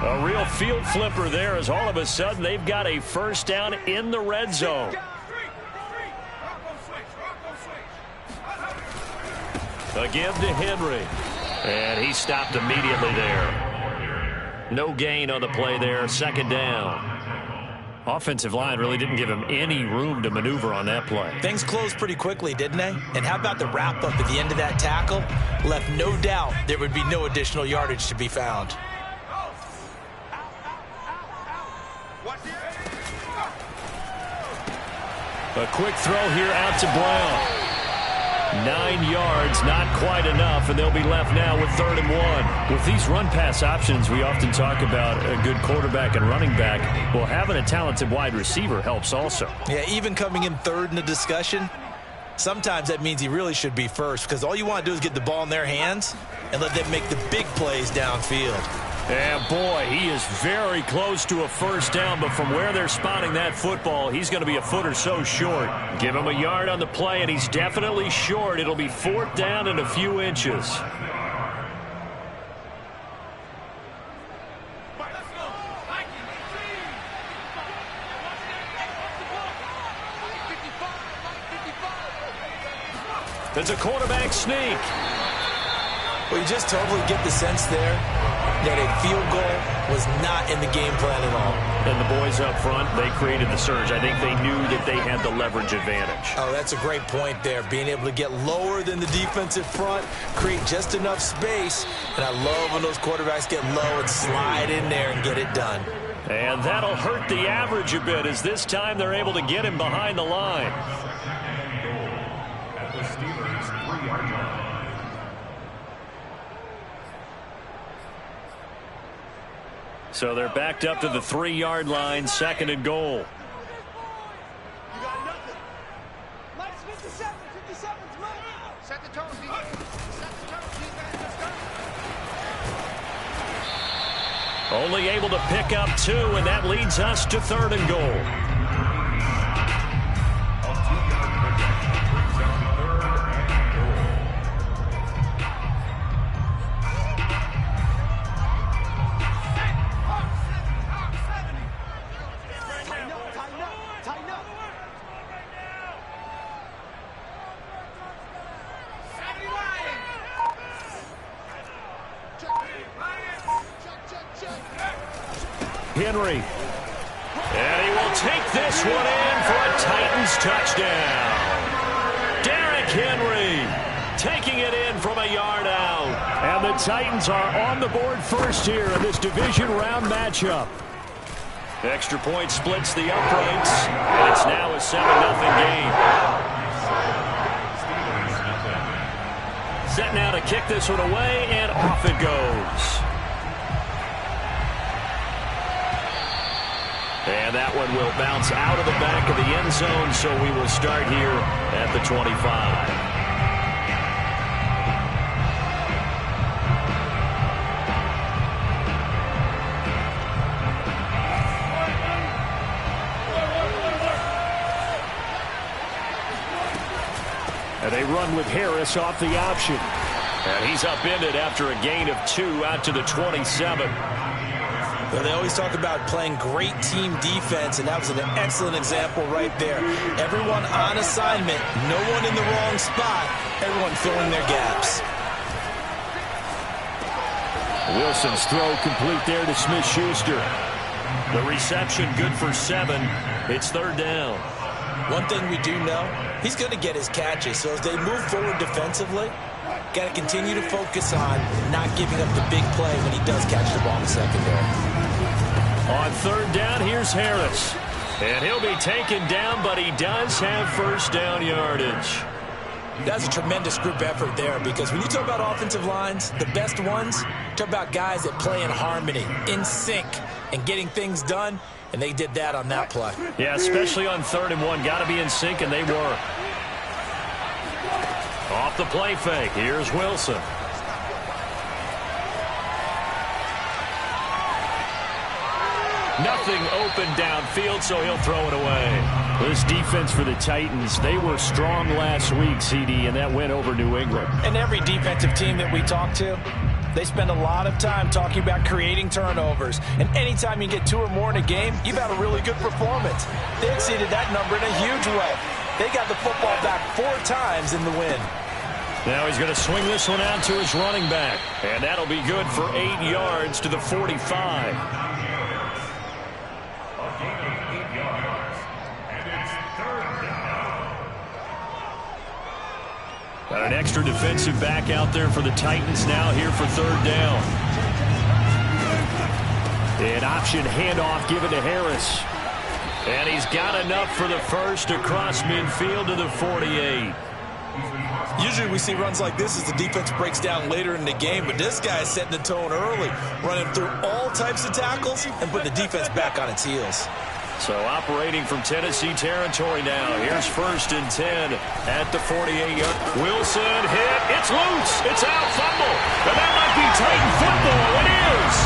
A real field flipper there, as all of a sudden they've got a first down in the red zone. A give to Henry. And he stopped immediately there. No gain on the play there. Second down. Offensive line really didn't give him any room to maneuver on that play. Things closed pretty quickly, didn't they? And how about the wrap-up at the end of that tackle? Left no doubt there would be no additional yardage to be found. A quick throw here out to Brown. 9 yards, not quite enough, and they'll be left now with 3rd and 1. With these run-pass options, we often talk about a good quarterback and running back. Well, having a talented wide receiver helps also. Yeah, even coming in 3rd in the discussion, sometimes that means he really should be first, because all you want to do is get the ball in their hands and let them make the big plays downfield. And boy, he is very close to a first down, but from where they're spotting that football, he's going to be a foot or so short. Give him a yard on the play, and he's definitely short. It'll be 4th down and a few inches. It's a quarterback sneak. Well, you just totally get the sense there that a field goal was not in the game plan at all. And the boys up front, they created the surge. I think they knew that they had the leverage advantage. Oh, that's a great point there. Being able to get lower than the defensive front, create just enough space. And I love when those quarterbacks get low and slide in there and get it done. And that'll hurt the average a bit, as this time they're able to get him behind the line. At the Steelers' 3-yard line. So they're backed up to the 3-yard line, 2nd and goal. You got nothing. Lights 57, 57, come on. Set the tone, defense. Set the tone, defense. Let's go. Only able to pick up 2, and that leads us to 3rd and goal. Henry. And he will take this one in for a Titans touchdown. Derrick Henry taking it in from a yard out. And the Titans are on the board first here in this division round matchup. Extra point splits the uprights, and it's now a 7-0 game. Set now to kick this one away, and off it goes. And that one will bounce out of the back of the end zone, so we will start here at the 25. And they run with Harris off the option. And he's upended after a gain of 2 out to the 27. Well, they always talk about playing great team defense, and that was an excellent example right there. Everyone on assignment, no one in the wrong spot, everyone filling their gaps. Wilson's throw complete there to Smith-Schuster. The reception good for 7. It's 3rd down. One thing we do know, he's going to get his catches. So as they move forward defensively, got to continue to focus on not giving up the big play when he does catch the ball in the secondary. On 3rd down, here's Harris. And he'll be taken down, but he does have first down yardage. That's a tremendous group effort there, because when you talk about offensive lines, the best ones, talk about guys that play in harmony, in sync, and getting things done, and they did that on that play. Yeah, especially on 3rd and 1. Got to be in sync, and they were. Off the play fake, here's Wilson. Nothing open downfield, so he'll throw it away. This defense for the Titans, they were strong last week, CD, and that went over New England. And every defensive team that we talk to, They spend a lot of time talking about creating turnovers. And anytime you get 2 or more in a game, you've had a really good performance. They exceeded that number in a huge way. They got the football back 4 times in the win. Now he's going to swing this one out to his running back. And that'll be good for 8 yards to the 45. Got an extra defensive back out there for the Titans now here for 3rd down. An option handoff given to Harris. And he's got enough for the first across midfield to the 48. Usually we see runs like this as the defense breaks down later in the game, but this guy is setting the tone early, running through all types of tackles and putting the defense back on its heels. So operating from Tennessee territory now. Here's 1st and 10 at the 48-yard. Wilson hit. It's loose. It's out. Fumble. And that might be Titan football. It is.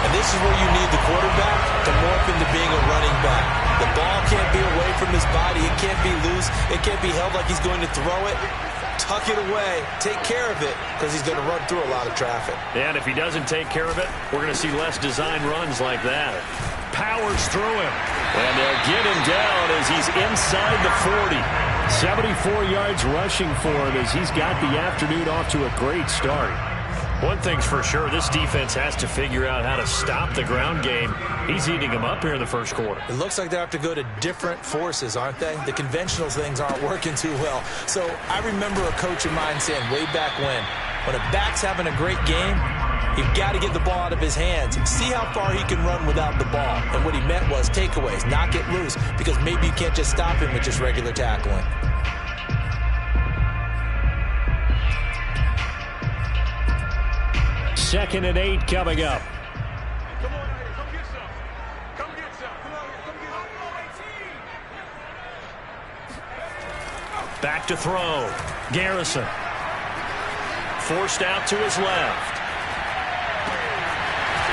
And this is where you need the quarterback to morph into being a running back. The ball can't be away from his body. It can't be loose. It can't be held like he's going to throw it. Tuck it away. Take care of it because he's going to run through a lot of traffic. And if he doesn't take care of it, we're going to see less design runs like that. Powers through him. And they'll get him down as he's inside the 40. 74 yards rushing for him as he's got the afternoon off to a great start. One thing's for sure, this defense has to figure out how to stop the ground game. He's eating them up here in the first quarter. It looks like they have to go to different forces, aren't they? The conventional things aren't working too well. So I remember a coach of mine saying way back when a back's having a great game, you've got to get the ball out of his hands and see how far he can run without the ball. And what he meant was takeaways, not get loose, because maybe you can't just stop him with just regular tackling. Second and 8 coming up. Come on, come get some. Come get some. Come on, come get some. Back to throw. Garrison. Forced out to his left.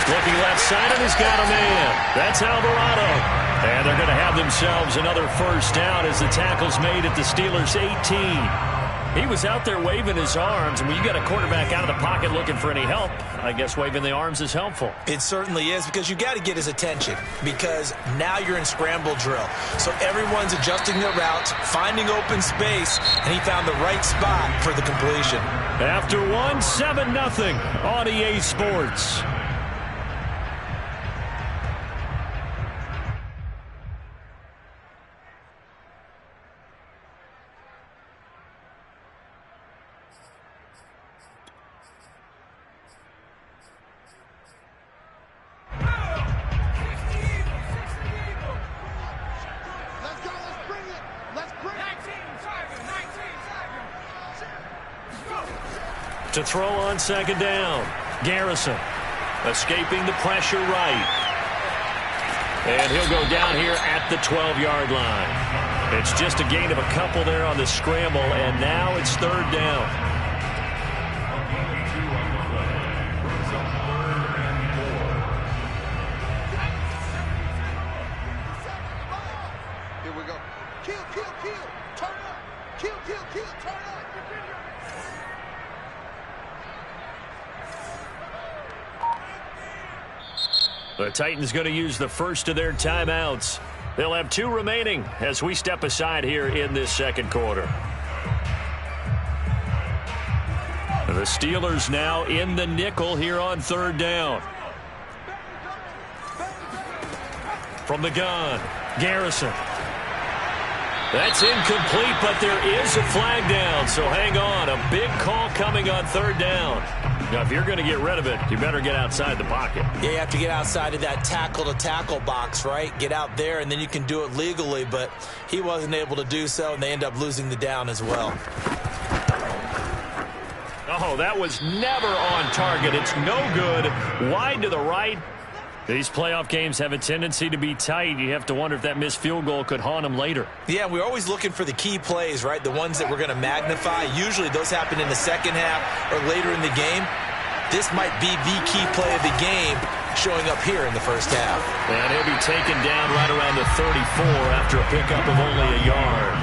Looking left side, and he's got a man. That's Alvarado. And they're going to have themselves another first down as the tackle's made at the Steelers' 18. He was out there waving his arms, and when you got a quarterback out of the pocket looking for any help, I guess waving the arms is helpful. It certainly is, because you got to get his attention, because now you're in scramble drill. So everyone's adjusting their routes, finding open space, and he found the right spot for the completion. After 7-0 on EA Sports. To throw on second down. Garrison escaping the pressure right. And he'll go down here at the 12-yard line. It's just a gain of a couple there on the scramble, and now it's 3rd down. Here we go. Kill, kill, kill. Turn up. Kill, kill, kill. Turn up. The Titans going to use the first of their timeouts. They'll have 2 remaining as we step aside here in this second quarter. The Steelers now in the nickel here on 3rd down. From the gun, Garrison. That's incomplete, but there is a flag down, so hang on. A big call coming on 3rd down. Now, if you're going to get rid of it, you better get outside the pocket. Yeah, you have to get outside of that tackle-to-tackle box, right? Get out there, and then you can do it legally, but he wasn't able to do so, and they end up losing the down as well. Oh, that was never on target. It's no good. Wide to the right. These playoff games have a tendency to be tight. You have to wonder if that missed field goal could haunt them later. Yeah, we're always looking for the key plays, right? The ones that we're going to magnify. Usually those happen in the second half or later in the game. This might be the key play of the game showing up here in the first half. And he'll be taken down right around the 34 after a pickup of only a yard.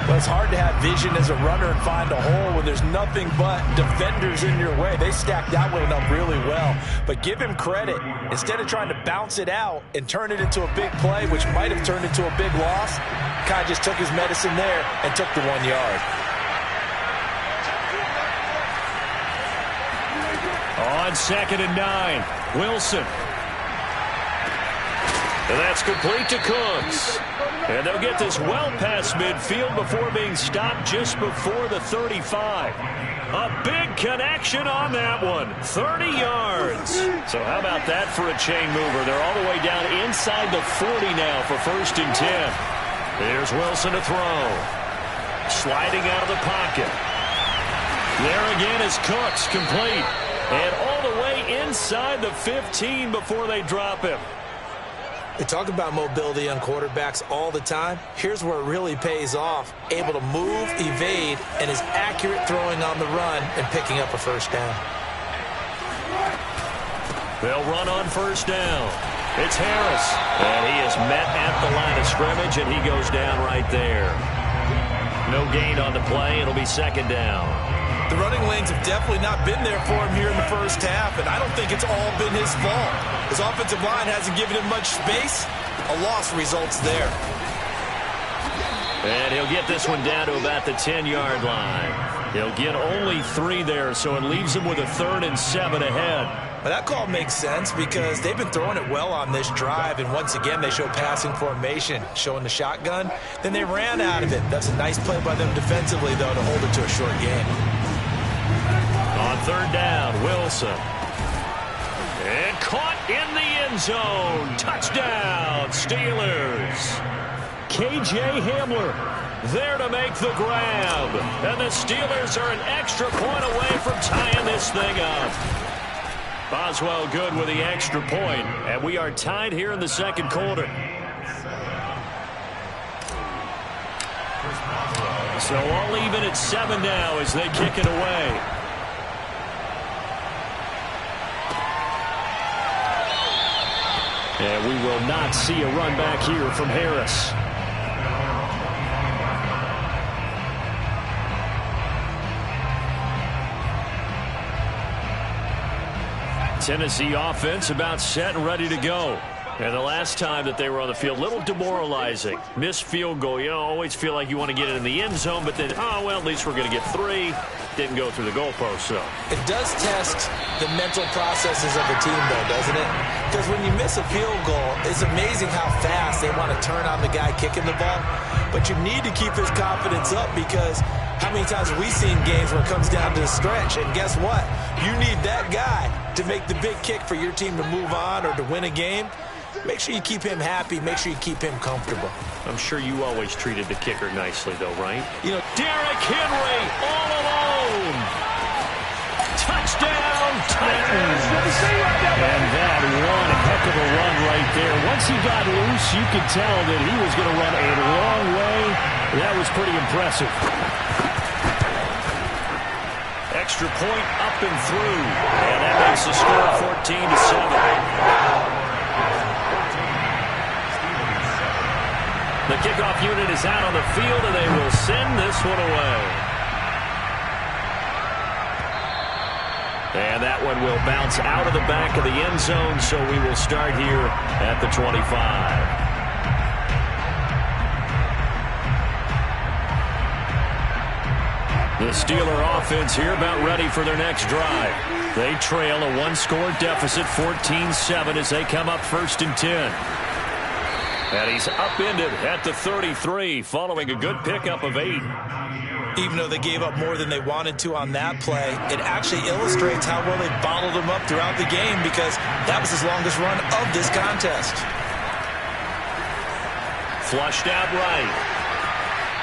Well, it's hard to have vision as a runner and find a hole when there's nothing but defenders in your way. They stacked that one up really well. But give him credit. Instead of trying to bounce it out and turn it into a big play, which might have turned into a big loss, kind of just took his medicine there and took the 1 yard. On 2nd and 9, Wilson. And that's complete to Cooks. And they'll get this well past midfield before being stopped just before the 35. A big connection on that one. 30 yards. So how about that for a chain mover? They're all the way down inside the 40 now for 1st and 10. Here's Wilson to throw. Sliding out of the pocket. There again is Cooks, complete. And all the way inside the 15 before they drop him. They talk about mobility on quarterbacks all the time. Here's where it really pays off. Able to move, evade, and is accurate throwing on the run and picking up a 1st down. They'll run on 1st down. It's Harris. And he is met at the line of scrimmage, and he goes down right there. No gain on the play. It'll be 2nd down. The running lanes have definitely not been there for him here in the 1st half, and I don't think it's all been his fault. His offensive line hasn't given him much space. A loss results there. And he'll get this one down to about the 10-yard line. He'll get only 3 there, so it leaves him with a 3rd and 7 ahead. But that call makes sense because they've been throwing it well on this drive, and once again they show passing formation, showing the shotgun. Then they ran out of it. That's a nice play by them defensively, though, to hold it to a short game. On 3rd down, Wilson. And caught in the end zone. Touchdown, Steelers. K.J. Hamler there to make the grab. And the Steelers are an extra point away from tying this thing up. Boswell good with the extra point. And we are tied here in the 2nd quarter. So all even at 7 now as they kick it away. And we will not see a run back here from Harris. Tennessee offense about set and ready to go. And the last time that they were on the field, a little demoralizing. Missed field goal. You always feel like you want to get it in the end zone, but then, oh, well, at least we're going to get 3. Didn't go through the goalpost, so. It does test the mental processes of a team, though, doesn't it? Because when you miss a field goal, it's amazing how fast they want to turn on the guy kicking the ball. But you need to keep his confidence up because how many times have we seen games where it comes down to the stretch? And guess what? You need that guy to make the big kick for your team to move on or to win a game. Make sure you keep him happy. Make sure you keep him comfortable. I'm sure you always treated the kicker nicely, though, right? You know, Derrick Henry all alone. Touchdown, Titans. And that one heck of a run right there. Once he got loose, you could tell that he was going to run a long way. That was pretty impressive. Extra point up and through. And that makes the score 14-7. The kickoff unit is out on the field, and they will send this one away. And that one will bounce out of the back of the end zone, so we will start here at the 25. The Steeler offense here about ready for their next drive. They trail a 1-score deficit, 14-7, as they come up 1st and 10. And he's upended at the 33 following a good pickup of 8. Even though they gave up more than they wanted to on that play, it actually illustrates how well they bottled him up throughout the game because that was his longest run of this contest. Flushed out right.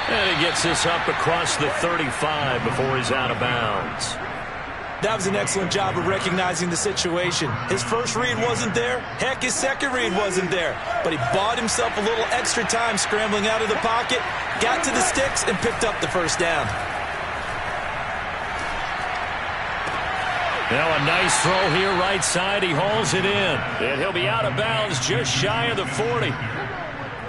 And he gets this up across the 35 before he's out of bounds. That was an excellent job of recognizing the situation. His first read wasn't there. Heck, his second read wasn't there. But he bought himself a little extra time scrambling out of the pocket, got to the sticks, and picked up the 1st down. Now a nice throw here right side. He hauls it in. And he'll be out of bounds just shy of the 40.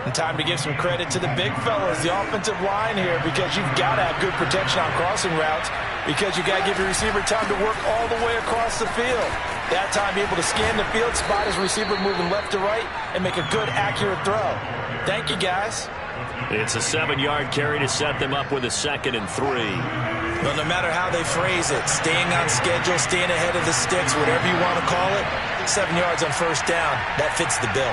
And time to give some credit to the big fellas, the offensive line here, because you've got to have good protection on crossing routes, because you've got to give your receiver time to work all the way across the field. That time, be able to scan the field, spot his receiver moving left to right, and make a good, accurate throw. Thank you, guys. It's a 7-yard carry to set them up with a 2nd and 3. Well, no matter how they phrase it, staying on schedule, staying ahead of the sticks, whatever you want to call it, 7 yards on first down, that fits the bill.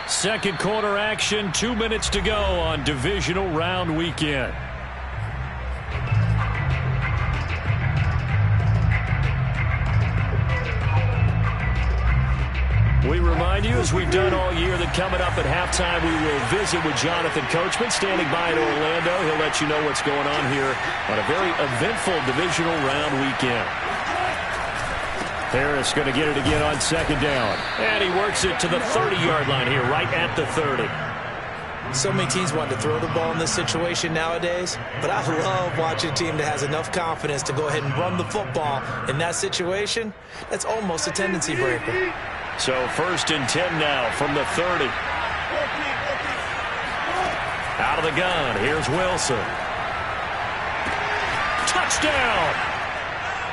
Second quarter action, 2 minutes to go on divisional round weekend. We remind you, as we've done all year, that coming up at halftime, we will visit with Jonathan Coachman, standing by in Orlando. He'll let you know what's going on here on a very eventful divisional round weekend. Harris going to get it again on 2nd down. And he works it to the 30-yard line here, right at the 30. So many teams want to throw the ball in this situation nowadays, but I love watching a team that has enough confidence to go ahead and run the football in that situation. That's almost a tendency breaker. So 1st and 10 now from the 30. Out of the gun, here's Wilson. Touchdown!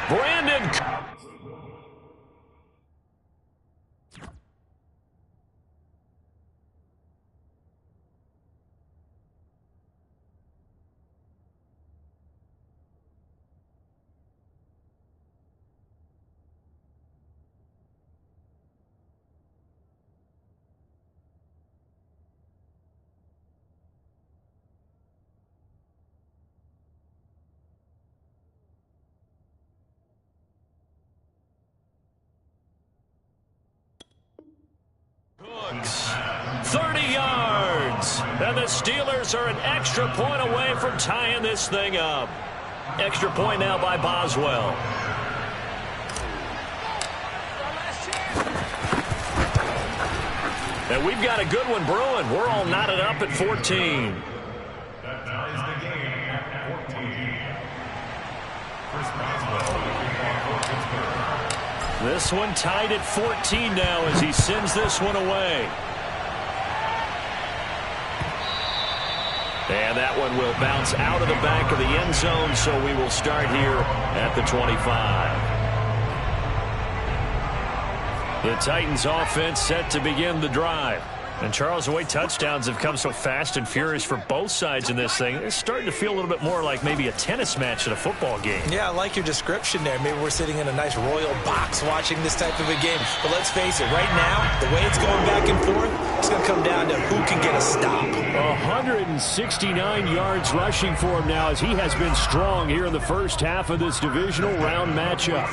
Brandon. Cooks, 30 yards. And the Steelers are an extra point away from tying this thing up. Extra point now by Boswell. And we've got a good one brewing. We're all knotted up at 14. That ties the game at 14. Chris Boswell. This one tied at 14 now as he sends this one away. And that one will bounce out of the back of the end zone, so we will start here at the 25. The Titans offense set to begin the drive. And Charles, the way touchdowns have come so fast and furious for both sides in this thing, it's starting to feel a little bit more like maybe a tennis match at a football game. Yeah, I like your description there. Maybe we're sitting in a nice royal box watching this type of a game. But let's face it, right now, the way it's going back and forth, it's going to come down to who can get a stop. 169 yards rushing for him now as he has been strong here in the first half of this divisional round matchup.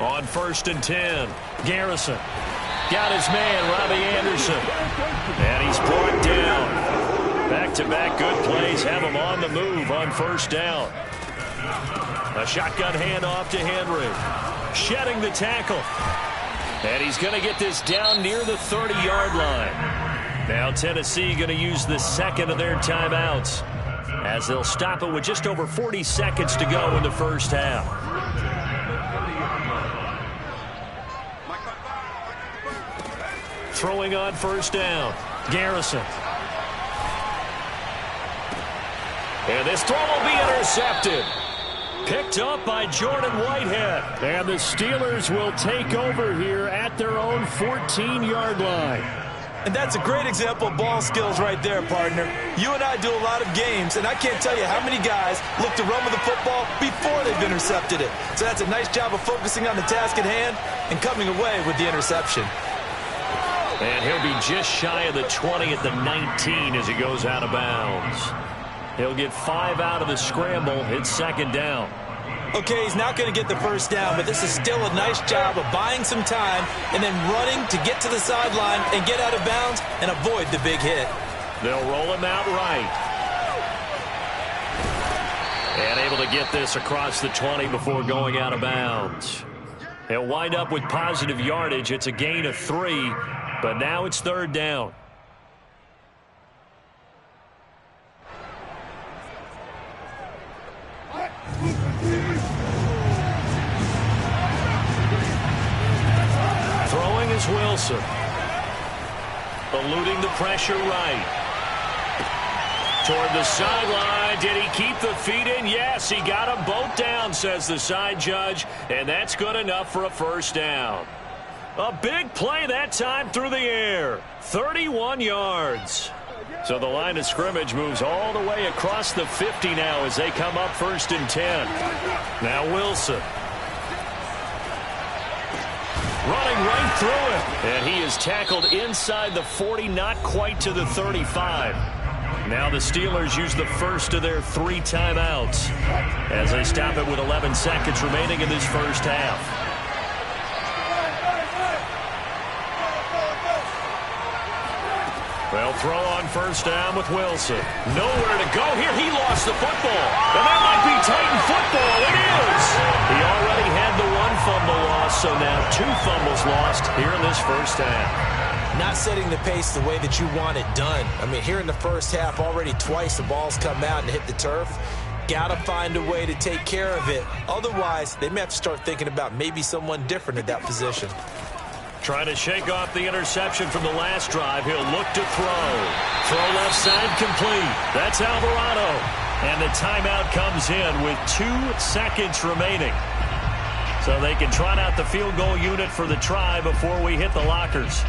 On 1st and 10, Garrison. Got his man, Robbie Anderson. And he's brought down. Back-to-back good plays have him on the move on 1st down. A shotgun handoff to Henry. Shedding the tackle. And he's going to get this down near the 30-yard line. Now Tennessee going to use the 2nd of their timeouts as they'll stop it with just over 40 seconds to go in the first half. Throwing on 1st down, Garrison. And this throw will be intercepted. Picked up by Jordan Whitehead. And the Steelers will take over here at their own 14-yard line. And that's a great example of ball skills right there, partner. You and I do a lot of games, and I can't tell you how many guys look to run with the football before they've intercepted it. So that's a nice job of focusing on the task at hand and coming away with the interception. And he'll be just shy of the 20 at the 19 as he goes out of bounds. He'll get 5 out of the scramble. It's 2nd down. Okay, he's not going to get the 1st down, but this is still a nice job of buying some time and then running to get to the sideline and get out of bounds and avoid the big hit. They'll roll him out right. And able to get this across the 20 before going out of bounds. He'll wind up with positive yardage. It's a gain of 3. But now it's 3rd down. Wilson. Eluding the pressure right. Toward the sideline. Did he keep the feet in? Yes, he got them both down, says the side judge. And that's good enough for a first down. A big play that time through the air. 31 yards. So the line of scrimmage moves all the way across the 50 now as they come up 1st and 10. Now Wilson. Running right through it. And he is tackled inside the 40, not quite to the 35. Now the Steelers use the first of their 3 timeouts as they stop it with 11 seconds remaining in this first half. Well, throw on first down with Wilson. Nowhere to go here. He lost the football. And that might be Titan football. It is. He already had the 1 fumble loss, so now 2 fumbles lost here in this first half. Not setting the pace the way that you want it done. I mean, here in the first half, already twice the ball's come out and hit the turf. Got to find a way to take care of it. Otherwise, they may have to start thinking about maybe someone different at that position. Trying to shake off the interception from the last drive. He'll look to throw. Throw left side complete. That's Alvarado. And the timeout comes in with 2 seconds remaining. So they can trot out the field goal unit for the try before we hit the lockers.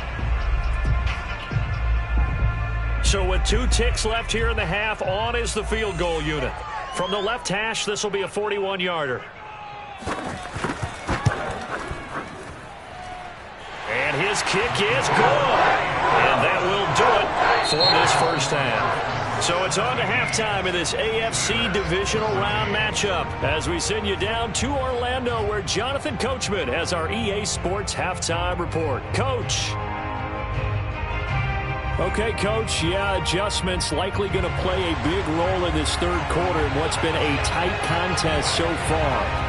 So with 2 ticks left here in the half, on is the field goal unit. From the left hash, this will be a 41-yarder. And his kick is good. And that will do it for this first half. So it's on to halftime in this AFC Divisional Round matchup as we send you down to Orlando where Jonathan Coachman has our EA Sports Halftime Report. Coach. Okay, Coach, yeah, adjustments likely going to play a big role in this third quarter in what's been a tight contest so far.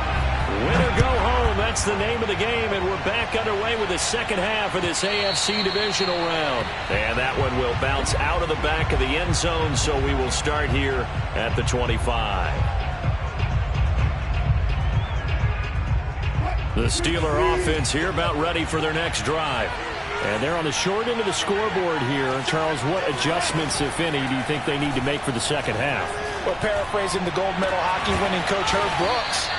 Win or go home, that's the name of the game, and we're back underway with the second half of this AFC Divisional Round. And that one will bounce out of the back of the end zone, so we will start here at the 25. The Steeler offense here about ready for their next drive. And they're on the short end of the scoreboard here. Charles, what adjustments, if any, do you think they need to make for the second half? Well, paraphrasing the gold medal hockey winning coach Herb Brooks,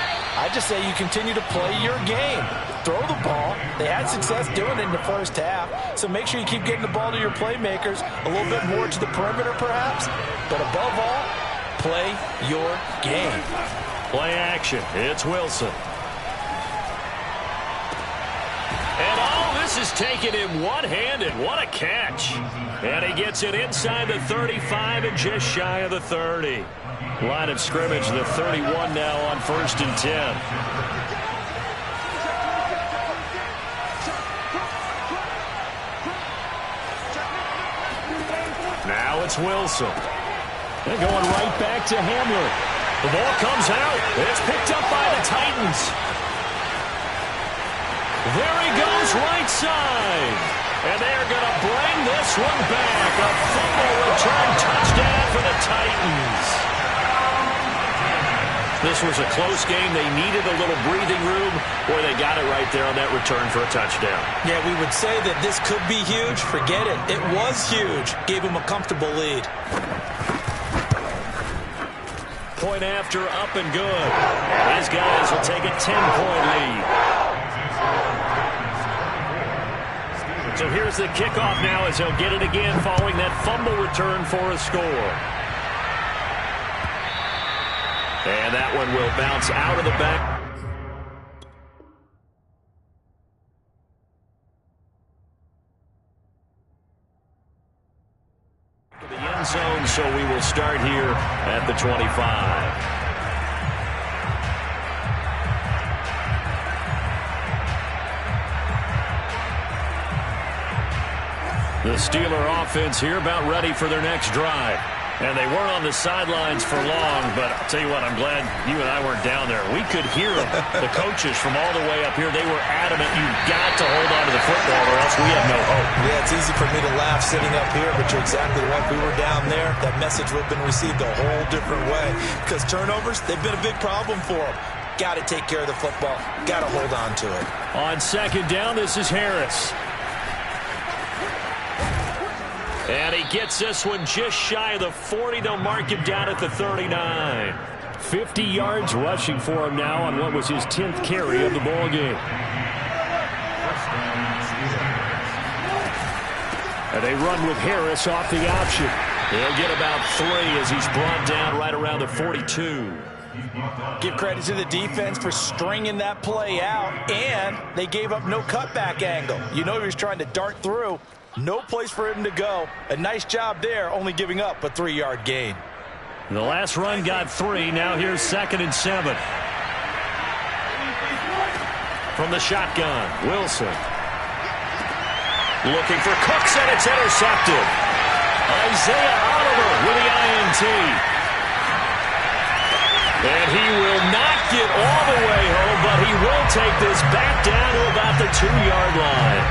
I just say you continue to play your game. Throw the ball. They had success doing it in the first half, so make sure you keep getting the ball to your playmakers, a little bit more to the perimeter perhaps, but above all, play your game. Play action. It's Wilson. And this is taken him one-handed. What a catch. And he gets it inside the 35 and just shy of the 30. Line of scrimmage, the 31 now on 1st and 10. Now it's Wilson. They're going right back to Hamler. The ball comes out. It's picked up by the Titans. There he goes right side. And they're going to bring this one back. A fumble return touchdown for the Titans. This was a close game. They needed a little breathing room. Boy, they got it right there on that return for a touchdown. Yeah, we would say that this could be huge. Forget it. It was huge. Gave him a comfortable lead. Point after, up and good. And his guys will take a 10-point lead. So here's the kickoff now as he'll get it again following that fumble return for a score. And that one will bounce out of the back. The end zone, so we will start here at the 25. The Steeler offense here about ready for their next drive. And they weren't on the sidelines for long, but I'll tell you what, I'm glad you and I weren't down there. We could hear them, the coaches from all the way up here. They were adamant, you've got to hold on to the football or else we have no hope. Yeah, it's easy for me to laugh sitting up here, but you're exactly right. We were down there. That message would have been received a whole different way because turnovers, they've been a big problem for them. Got to take care of the football. Got to hold on to it. On second down, this is Harris. And he gets this one just shy of the 40. They'll mark him down at the 39. 50 yards rushing for him now on what was his 10th carry of the ball game. And they run with Harris off the option. He'll get about 3 as he's brought down right around the 42. Give credit to the defense for stringing that play out, and they gave up no cutback angle. You know he was trying to dart through. No place for him to go. A nice job there, only giving up a 3-yard gain. The last run got 3. Now here's 2nd and 7. From the shotgun, Wilson. Looking for Cooks, and it's intercepted. Isaiah Oliver with the INT. And he will not get all the way home, but he will take this back down to about the 2-yard line.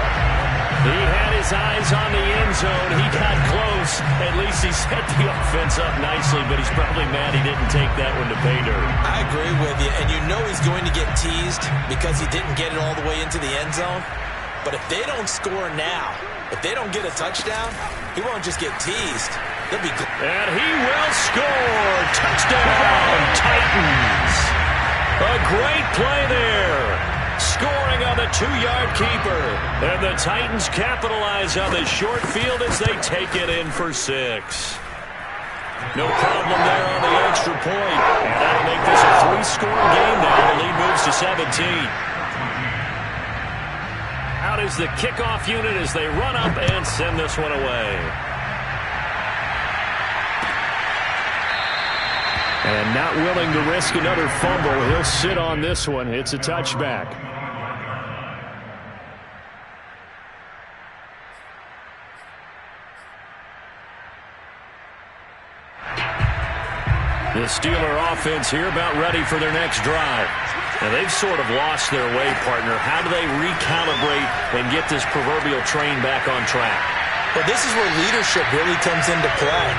He had his eyes on the end zone. He got close. At least he set the offense up nicely, but he's probably mad he didn't take that one to pay dirt. I agree with you, and you know he's going to get teased because he didn't get it all the way into the end zone. But if they don't score now, if they don't get a touchdown, he won't just get teased. They'll be good. And he will score. Touchdown, Titans. A great play there. Scoring on the 2-yard keeper. And the Titans capitalize on the short field as they take it in for 6. No problem there on the extra point. And that'll make this a 3-score game now. The lead moves to 17. Out is the kickoff unit as they run up and send this one away. And not willing to risk another fumble. He'll sit on this one. It's a touchback. The Steeler offense here about ready for their next drive. Now they've sort of lost their way, partner. How do they recalibrate and get this proverbial train back on track? Well, this is where leadership really comes into play.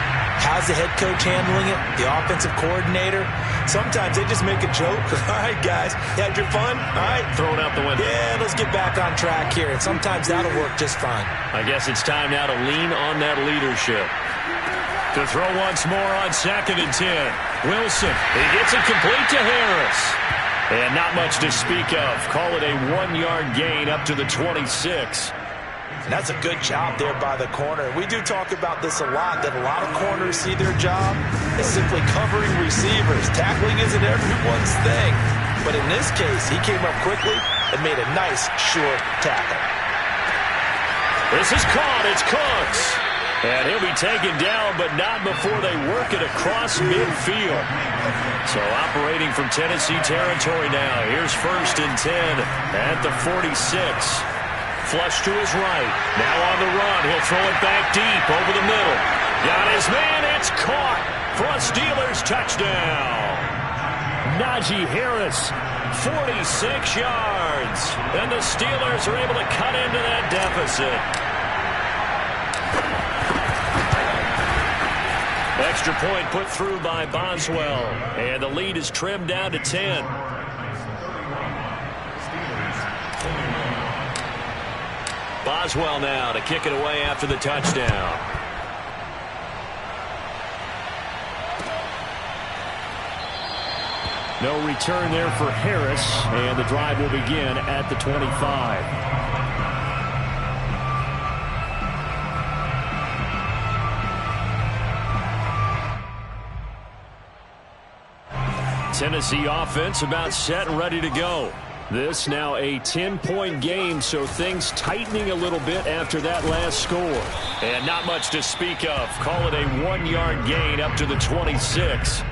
How's the head coach handling it? The offensive coordinator? Sometimes they just make a joke. All right, guys, you had your fun? All right. Throw it out the window. Yeah, let's get back on track here. And sometimes that'll work just fine. I guess it's time now to lean on that leadership. To throw once more on 2nd and 10. Wilson, he gets it complete to Harris. And not much to speak of. Call it a 1-yard gain up to the 26. And that's a good job there by the corner. We do talk about this a lot, that a lot of corners see their job as simply covering receivers. Tackling isn't everyone's thing. But in this case, he came up quickly and made a nice, short tackle. This is caught. It's Cooks. And he'll be taken down, but not before they work it across midfield. So operating from Tennessee territory now. Here's 1st and 10 at the 46. Flush to his right. Now on the run. He'll throw it back deep over the middle. Got his man. It's caught for a Steelers touchdown. Najee Harris, 46 yards. And the Steelers are able to cut into that deficit. Extra point put through by Boswell. And the lead is trimmed down to 10. Boswell now to kick it away after the touchdown. No return there for Harris, and the drive will begin at the 25. Tennessee offense about set and ready to go. This now a 10-point game, so things tightening a little bit after that last score. And not much to speak of. Call it a 1-yard gain up to the 26.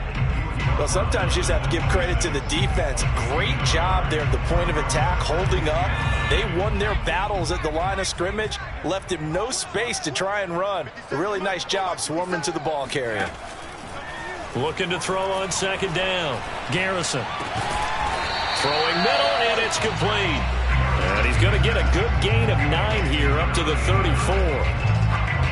Well, sometimes you just have to give credit to the defense. Great job there at the point of attack, holding up. They won their battles at the line of scrimmage, left him no space to try and run. A really nice job swarming to the ball carrier. Looking to throw on 2nd down. Garrison. Throwing middle, and it's complete. And he's going to get a good gain of 9 here up to the 34.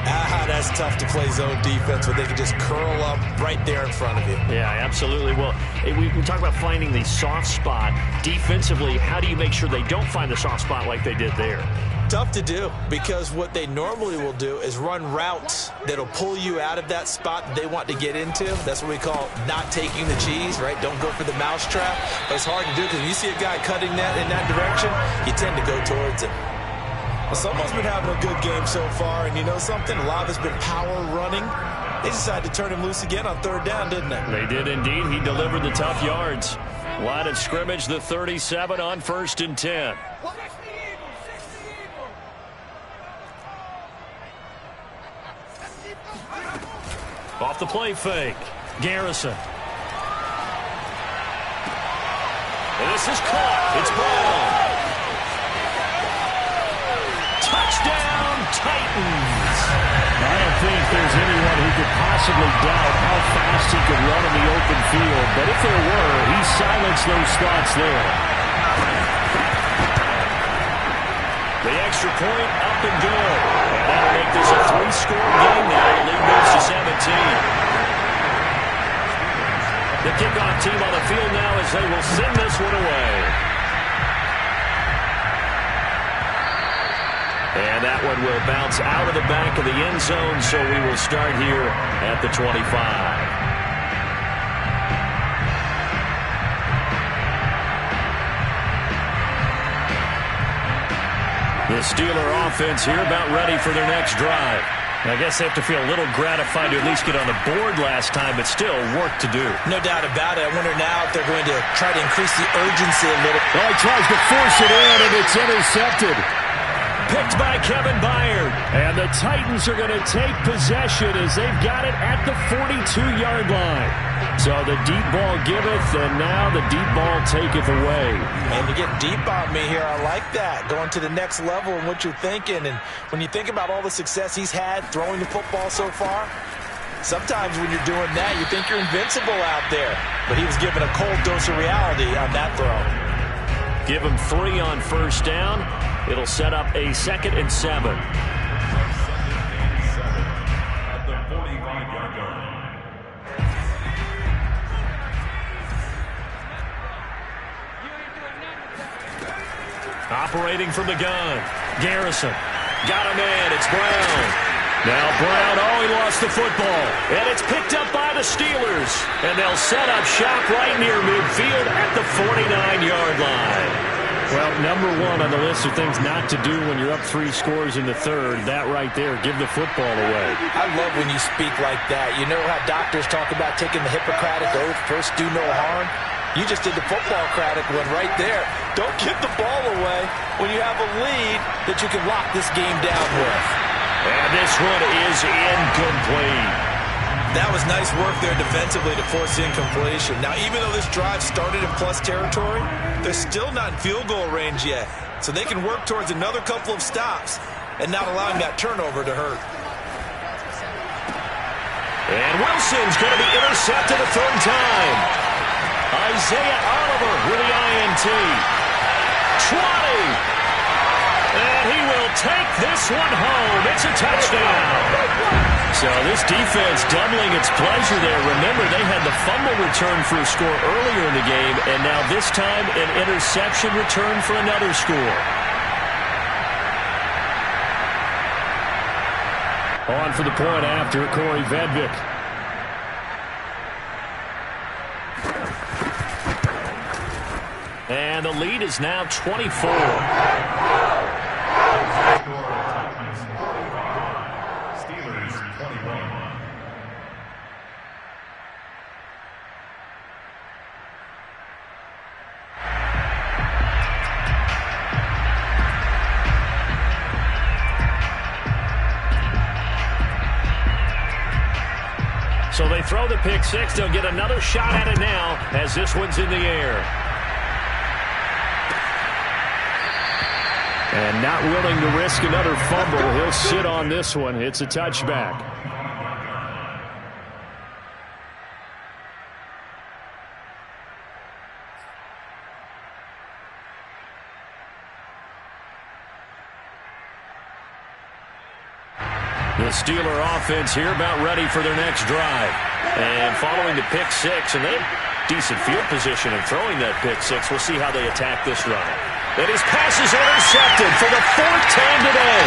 That's tough to play zone defense when they can just curl up right there in front of you. Yeah, absolutely. Well, we talk about finding the soft spot. Defensively, how do you make sure they don't find the soft spot like they did there? Tough to do, because what they normally will do is run routes that'll pull you out of that spot that they want to get into. That's what we call not taking the cheese, right? Don't go for the mousetrap. But it's hard to do because when you see a guy cutting that in that direction, you tend to go towards him. Well, someone's been having a good game so far, and you know something? A lot of it's been power running. They decided to turn him loose again on third down, didn't they? They did indeed. He delivered the tough yards. Line of scrimmage, the 37 on 1st and 10. Off the play fake. Garrison. And this is caught. It's Brown. Touchdown, Titans. I don't think there's anyone who could possibly doubt how fast he could run in the open field. But if there were, he silenced those thoughts there. The extra point up and good. And that'll make this a 3-score game now. The lead moves to 17. The kickoff team on the field now as they will send this one away. And that one will bounce out of the back of the end zone, so we will start here at the 25. The Steeler offense here about ready for their next drive. I guess they have to feel a little gratified to at least get on the board last time, but still work to do. No doubt about it. I wonder now if they're going to try to increase the urgency a little. Well, he tries to force it in, and it's intercepted. Picked by Kevin Byard. And the Titans are going to take possession as they've got it at the 42-yard line. So the deep ball giveth, and now the deep ball taketh away. And to get deep on me here, I like that. Going to the next level in what you're thinking. And when you think about all the success he's had throwing the football so far, sometimes when you're doing that, you think you're invincible out there. But he was given a cold dose of reality on that throw. Give him 3 on 1st down. It'll set up a 2nd and 7. At the 45-yard line. Operating from the gun. Garrison. Got a man. It's Brown. Now Brown, he lost the football. And it's picked up by the Steelers. And they'll set up shop right near midfield at the 49-yard line. Well, number one on the list of things not to do when you're up 3 scores in the third, that right there, give the football away. I love when you speak like that. You know how doctors talk about taking the Hippocratic oath, first do no harm? You just did the football-cratic one right there. Don't give the ball away when you have a lead that you can lock this game down with. And this one is incomplete. That was nice work there defensively to force incompletion. Now, even though this drive started in plus territory, they're still not in field goal range yet. So they can work towards another couple of stops and not allowing that turnover to hurt. And Wilson's going to be intercepted a 3rd time. Isaiah Oliver with the INT. 20. And he will take this one home. It's a touchdown. So this defense doubling its pleasure there. Remember, they had the fumble return for a score earlier in the game, and now this time an interception return for another score. On for the point after, Corey Vedvik. And the lead is now 24. So they throw the pick 6. They'll get another shot at it now as this one's in the air. And not willing to risk another fumble. He'll sit on this one. It's a touchback. The Steeler offense here about ready for their next drive. And following the pick six, and they have decent field position in throwing that pick six. We'll see how they attack this drive. And his pass is intercepted for the fourth time today.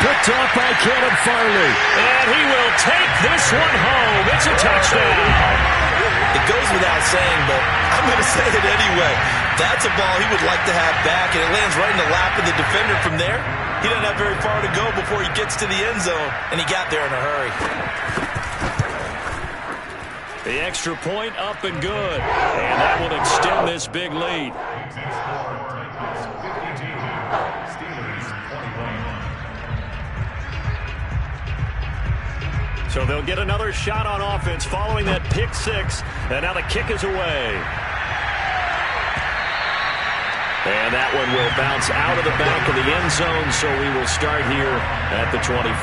Picked off by Caleb Farley. And he will take this one home. It's a touchdown. It goes without saying, but I'm going to say it anyway. That's a ball he would like to have back, and it lands right in the lap of the defender from there. He doesn't have very far to go before he gets to the end zone, and he got there in a hurry. The extra point up and good. And that will extend this big lead. So they'll get another shot on offense following that pick six. And now the kick is away. And that one will bounce out of the back of the end zone, so we will start here at the 25.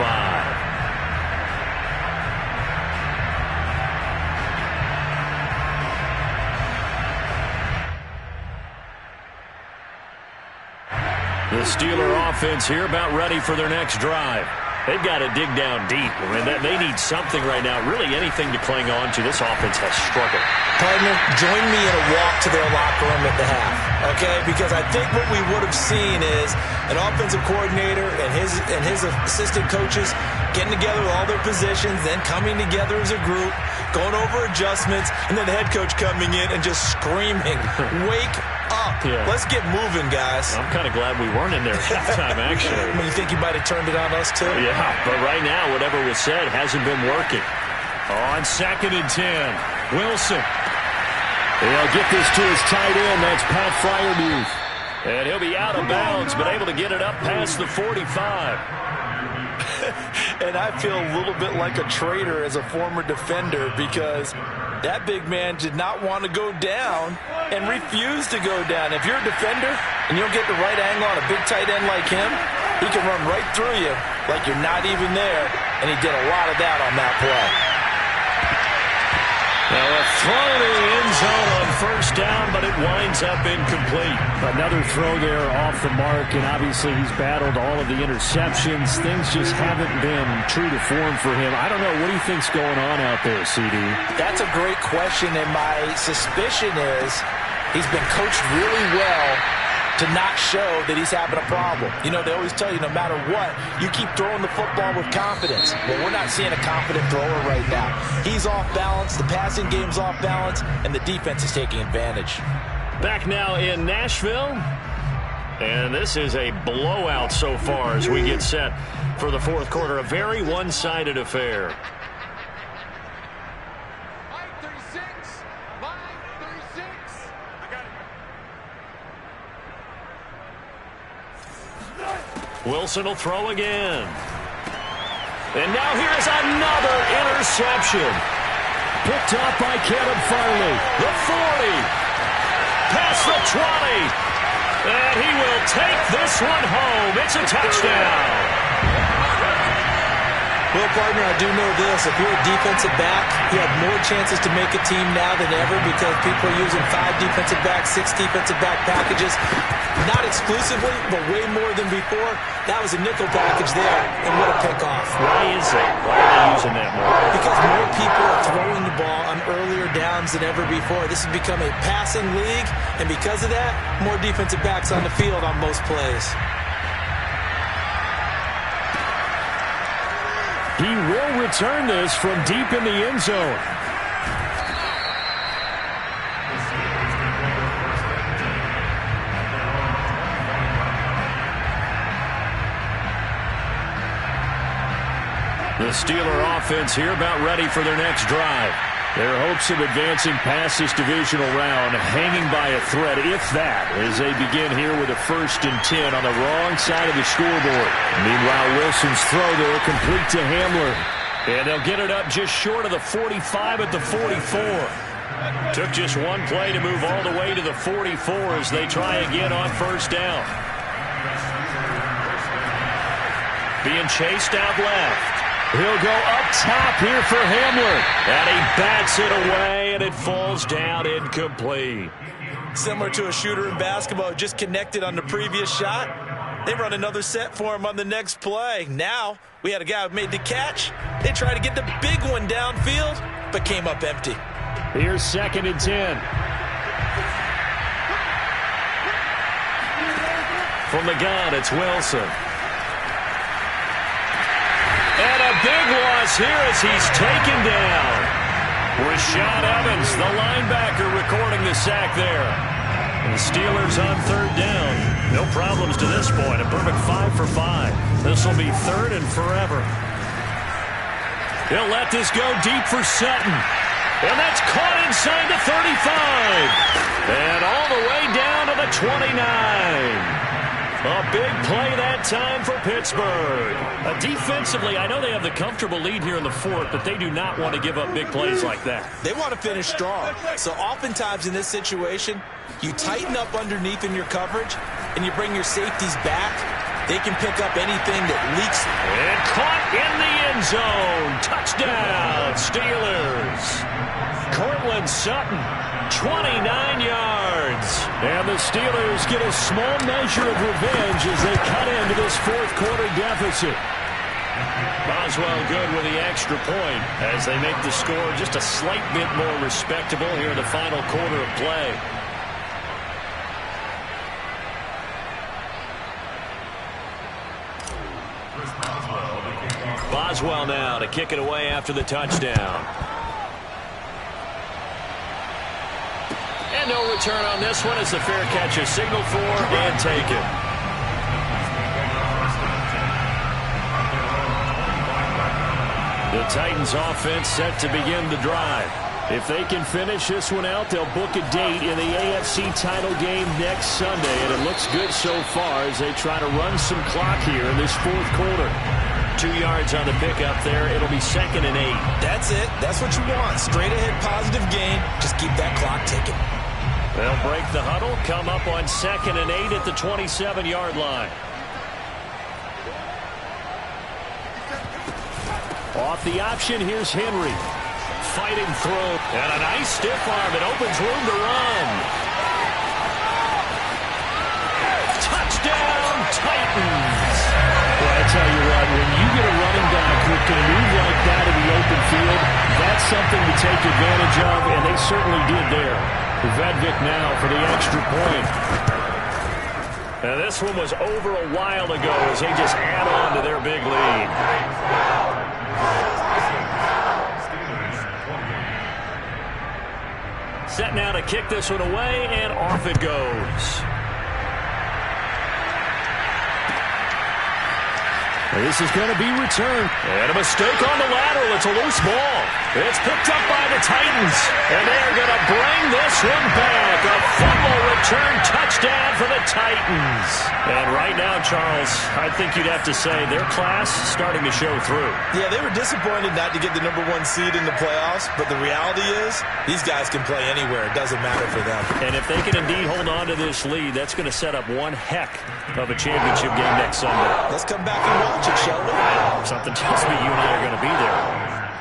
The Steeler offense here about ready for their next drive. They've got to dig down deep. I mean, they need something right now, really anything to cling on to. This offense has struggled. Partner, join me in a walk to their locker room at the half, okay? Because I think what we would have seen is an offensive coordinator and his assistant coaches getting together with all their positions, then coming together as a group, going over adjustments, and then the head coach coming in and just screaming, wake up. Yeah. Let's get moving, guys. I'm kind of glad we weren't in there at halftime, actually. I mean, you think you might have turned it on us, too? Yeah, but right now, whatever was said hasn't been working. On 2nd and 10, Wilson. He'll get this to his tight end. That's Pat Fryermuth. And he'll be out of bounds, but able to get it up past the 45. And I feel a little bit like a traitor as a former defender because that big man did not want to go down and refused to go down. If you're a defender and you don't get the right angle on a big tight end like him, he can run right through you like you're not even there, and he did a lot of that on that play. Now a throw to the end zone on first down, but it winds up incomplete. Another throw there off the mark, and obviously he's battled all of the interceptions. Things just haven't been true to form for him. I don't know. What do you think's going on out there, CD? That's a great question, and my suspicion is he's been coached really well to not show that he's having a problem. You know, they always tell you no matter what, you keep throwing the football with confidence. Well, we're not seeing a confident thrower right now. He's off balance, the passing game's off balance, and the defense is taking advantage. Back now in Nashville, and this is a blowout so far as we get set for the fourth quarter. A very one-sided affair. Wilson will throw again. And now here's another interception. Picked off by Caleb Farley. The 40. Past the 20. And he will take this one home. It's a touchdown. Well, partner, I do know this. If you're a defensive back, you have more chances to make a team now than ever because people are using 5 defensive backs, 6 defensive back packages. Not exclusively, but way more than before. That was a nickel package there, and what a pickoff. Why is that? Why are they using that more? Because more people are throwing the ball on earlier downs than ever before. This has become a passing league, and because of that, more defensive backs on the field on most plays. He will return this from deep in the end zone. The Steeler offense here about ready for their next drive. Their hopes of advancing past this divisional round hanging by a thread, if that, as they begin here with a 1st and 10 on the wrong side of the scoreboard. Meanwhile, Wilson's throw there complete to Hamler. And they'll get it up just short of the 45 at the 44. Took just one play to move all the way to the 44 as they try again on first down. Being chased out left. He'll go up top here for Hamler. And he bats it away, and it falls down incomplete. Similar to a shooter in basketball, just connected on the previous shot. They run another set for him on the next play. Now, we had a guy who made the catch. They tried to get the big one downfield, but came up empty. Here's 2nd and 10. From the gun, it's Wilson. And a big loss here as he's taken down. Rashad Evans, the linebacker, recording the sack there. And the Steelers on 3rd down. No problems to this point. A perfect 5 for 5. This will be 3rd and forever. He'll let this go deep for Sutton. And that's caught inside the 35. And all the way down to the 29. A big play that time for Pittsburgh. Defensively, I know they have the comfortable lead here in the 4th, but they do not want to give up big plays like that. They want to finish strong. So oftentimes in this situation, you tighten up underneath in your coverage, and you bring your safeties back. They can pick up anything that leaks. And caught in the end zone. Touchdown, Steelers. Cortland Sutton, 29 yards. And the Steelers get a small measure of revenge as they cut into this 4th quarter deficit. Boswell good with the extra point as they make the score just a slight bit more respectable here in the final quarter of play. Boswell now to kick it away after the touchdown. And no return on this one as the fair catch is signaled for and taken. The Titans offense set to begin the drive. If they can finish this one out, they'll book a date in the AFC title game next Sunday. And it looks good so far as they try to run some clock here in this 4th quarter. 2 yards on the pickup there. It'll be 2nd and 8. That's it. That's what you want. Straight ahead positive gain. Just keep that clock ticking. They'll break the huddle, come up on 2nd and 8 at the 27-yard line. Off the option, here's Henry. Fighting through, and a nice stiff arm. It opens room to run. Touchdown, Titans. Well, I tell you what, when you get a running back who can move like that in the open field, that's something to take advantage of, and they certainly did there. Vedvik now for the extra point. And this one was over a while ago as they just add on to their big lead. Set now to kick this one away, and off it goes. This is going to be returned. And a mistake on the lateral. It's a loose ball. It's picked up by the Titans. And they're going to bring this one back. A fumble return touchdown for the Titans. And right now, Charles, I think you'd have to say their class starting to show through. Yeah, they were disappointed not to get the #1 seed in the playoffs. But the reality is these guys can play anywhere. It doesn't matter for them. And if they can indeed hold on to this lead, that's going to set up one heck of a championship game next Sunday. Let's come back and watch it, shall we? Something tells me you and I are going to be there.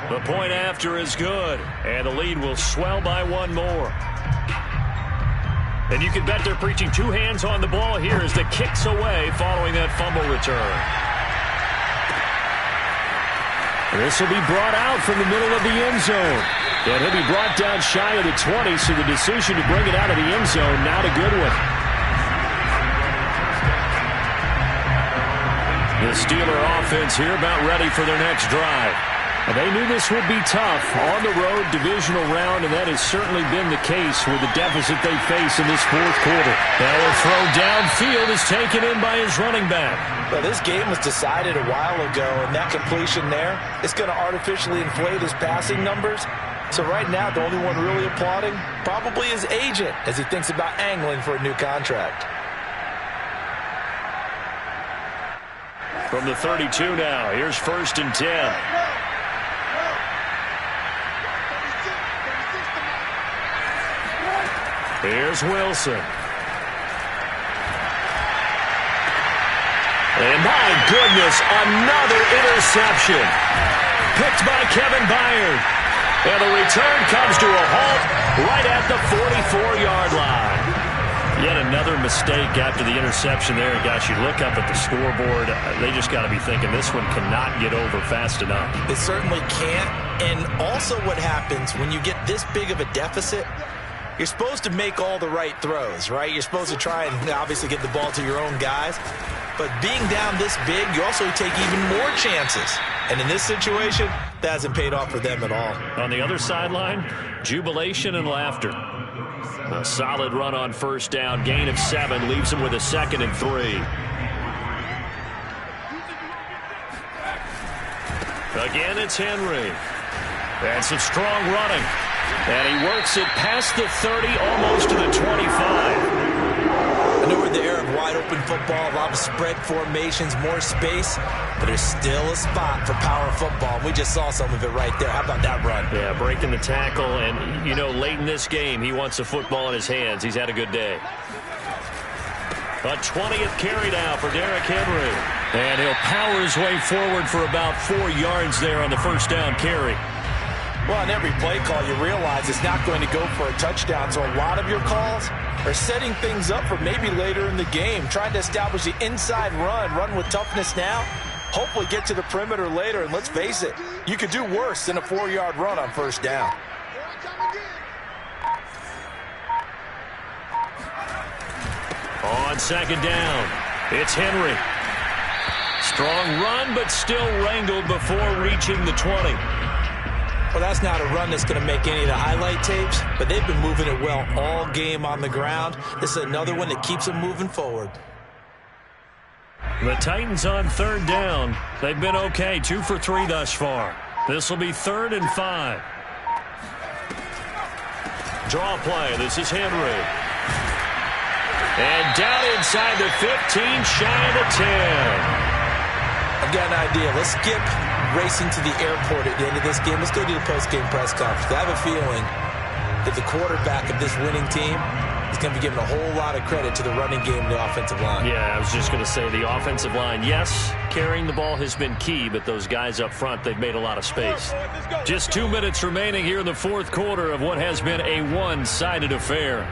The point after is good, and the lead will swell by one more. And you can bet they're preaching 2 hands on the ball here as the kick's away following that fumble return. This will be brought out from the middle of the end zone. And he'll be brought down shy of the 20, so the decision to bring it out of the end zone, not a good one. The Steeler offense here about ready for their next drive. They knew this would be tough on the road divisional round, and that has certainly been the case with the deficit they face in this 4th quarter. Now a throw downfield is taken in by his running back. Well, this game was decided a while ago, and that completion there is going to artificially inflate his passing numbers. So right now, the only one really applauding probably his agent as he thinks about angling for a new contract. From the 32 now, here's 1st and 10. Here's Wilson. And my goodness, another interception. Picked by Kevin Byard. And the return comes to a halt right at the 44-yard line. Yet another mistake after the interception there. And gosh, you look up at the scoreboard, they just got to be thinking this one cannot get over fast enough. It certainly can't. And also what happens when you get this big of a deficit, you're supposed to make all the right throws, right? You're supposed to try and obviously get the ball to your own guys. But being down this big, you also take even more chances. And in this situation, that hasn't paid off for them at all. On the other sideline, jubilation and laughter. A solid run on first down. Gain of 7 leaves him with a 2nd and 3. Again, it's Henry. And some strong running. And he works it past the 30, almost to the 25. I know we're in the era of wide-open football, a lot of spread formations, more space, but there's still a spot for power football. We just saw some of it right there. How about that run? Yeah, breaking the tackle, and, you know, late in this game, he wants the football in his hands. He's had a good day. A 20th carry now for Derrick Henry. And he'll power his way forward for about 4 yards there on the first down carry. Well, on every play call, you realize it's not going to go for a touchdown, so a lot of your calls are setting things up for maybe later in the game, trying to establish the inside run with toughness now, hopefully get to the perimeter later, and let's face it, you could do worse than a 4-yard run on first down. On second down, it's Henry. Strong run, but still wrangled before reaching the 20. Well, that's not a run that's going to make any of the highlight tapes, but they've been moving it well all game on the ground. This is another one that keeps them moving forward. The Titans on third down. They've been okay, 2 for 3 thus far. This will be 3rd and 5. Draw play. This is Henry. And down inside the 15, shy of the 10. I've got an idea. Let's skip racing to the airport at the end of this game. Let's go to the post-game press conference. I have a feeling that the quarterback of this winning team is going to be given a whole lot of credit to the running game and the offensive line. Yeah, I was just going to say the offensive line, yes, carrying the ball has been key, but those guys up front, they've made a lot of space. Just 2 minutes remaining here in the fourth quarter of what has been a one-sided affair.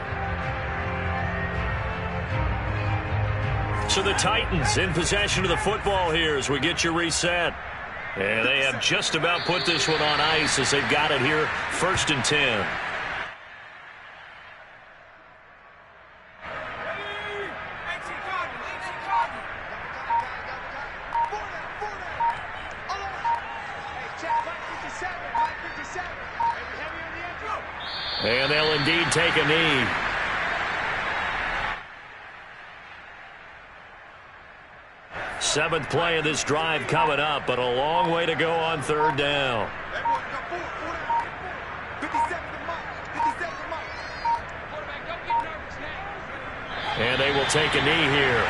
So the Titans in possession of the football here as we get your reset. And they have just about put this one on ice as they've got it here, 1st and 10. And they'll indeed take a knee. Seventh play of this drive coming up, but a long way to go on third down. And they will take a knee here.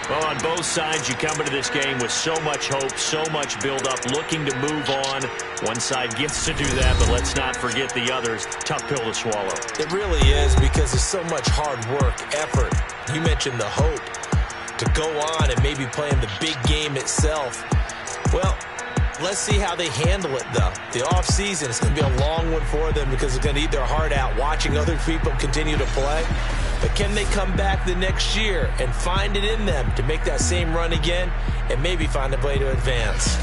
Well, on both sides, you come into this game with so much hope, so much build-up, looking to move on. One side gets to do that, but let's not forget the others. Tough pill to swallow. It really is, because there's so much hard work, effort. You mentioned the hope to go on and maybe play in the big game itself. Well, let's see how they handle it, though. The offseason is going to be a long one for them because they're going to eat their heart out watching other people continue to play. But can they come back the next year and find it in them to make that same run again and maybe find a way to advance?